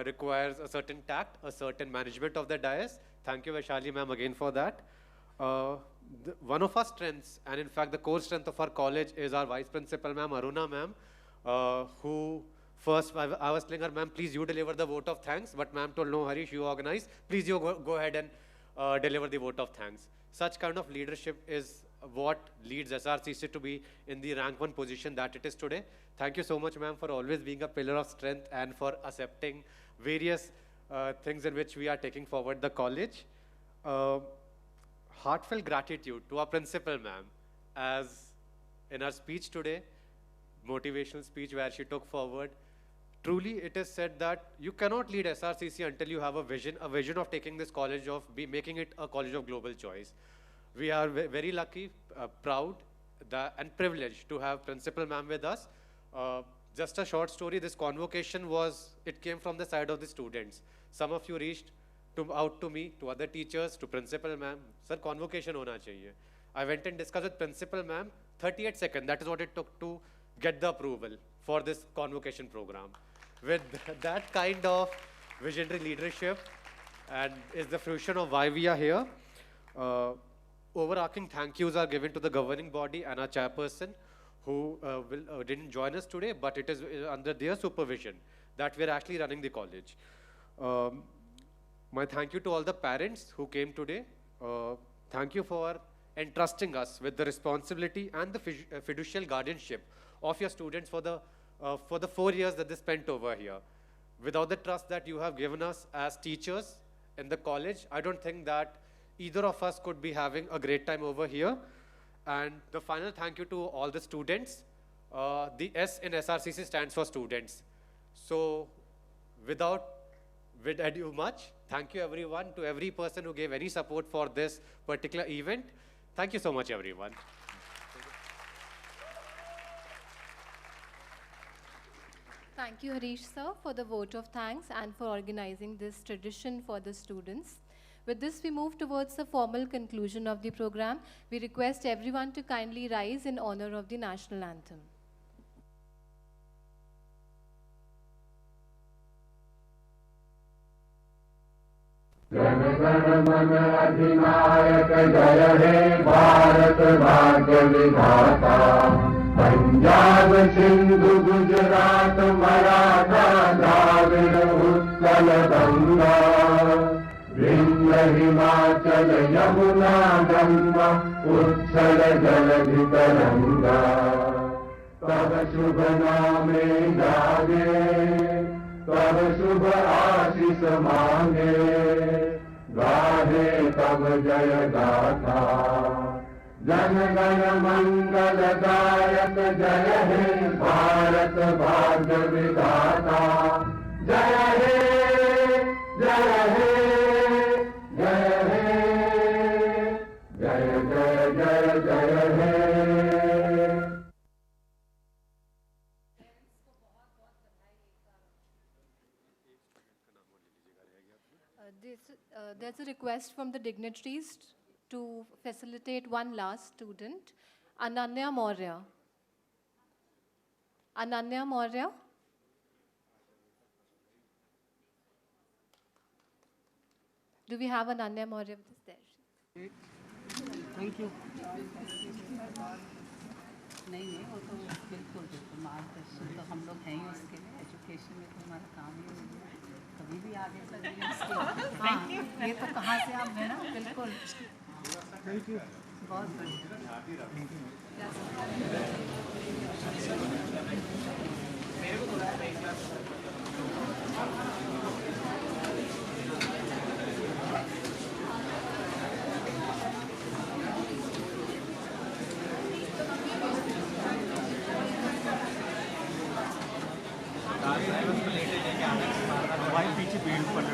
requires a certain tact, a certain management of the dais. Thank you, Vaishali ma'am, again for that. One of our strengths, and in fact the core strength of our college, is our Vice Principal ma'am, Aruna ma'am, who First, I was telling her, ma'am, please you deliver the vote of thanks. But ma'am told, no, Harish, you organize. Please you go ahead and deliver the vote of thanks. Such kind of leadership is what leads SRCC to be in the rank 1 position that it is today. Thank you so much, ma'am, for always being a pillar of strength and for accepting various things in which we are taking forward the college. Heartfelt gratitude to our principal, ma'am, as in her speech today, motivational speech where she took forward, truly it is said that you cannot lead SRCC until you have a vision of taking this college making it a college of global choice. We are very lucky, proud, and privileged to have Principal Ma'am with us. Just a short story, this convocation it came from the side of the students. Some of you reached out to me, to other teachers, to Principal Ma'am, sir, convocation hona chahiye. I went and discussed with Principal Ma'am, 38 seconds, that is what it took to get the approval for this convocation program. With that kind of visionary leadership, and is the fruition of why we are here. Overarching thank yous are given to the governing body and our chairperson, who didn't join us today, but it is under their supervision that we're actually running the college. My thank you to all the parents who came today. Thank you for entrusting us with the responsibility and the fiducial guardianship of your students for the 4 years that they spent over here. Without the trust that you have given us as teachers in the college, I don't think that either of us could be having a great time over here. And the final thank you to all the students. The S in SRCC stands for students. So without ado much, thank you everyone, to every person who gave any support for this particular event. Thank you so much, everyone.
Thank you, Harish sir, for the vote of thanks and for organizing this tradition for the students. With this, we move towards the formal conclusion of the program. We request everyone to kindly rise in honor of the national anthem.
Jana Gana मन अधिनायक जय हे भारत भाग्य विधाता पंजाब सिंधु गुजरात मराठा द्राविड़ उत्कल गंगा विंध्य हिमाचल यमुना गंगा उच्छल जलधि तरंगा तब शुभ नामे जागे तब शुभ आशीष मांगे गाहे तब जय गाथा जन गण मंगल दायक जय हे भारत भाग्य विधाता जय हे जय हे जय हे जय जय जय जय हे।
There's a request from the dignitaries to facilitate one last student, Ananya Maurya. Ananya Maurya. Do we have Ananya Maurya with us there?
Thank you. नहीं नहीं वो तो बिल्कुल बिल्कुल मार्गदर्शन तो हम लोग हैं ही उसके लिए एजुकेशन में तो हमारा काम ही है कभी भी आगे चलिए इसके हाँ ये तो कहाँ से आप है ना बिल्कुल थैंक यू बहुत
भाई पीछे भीड़ पड़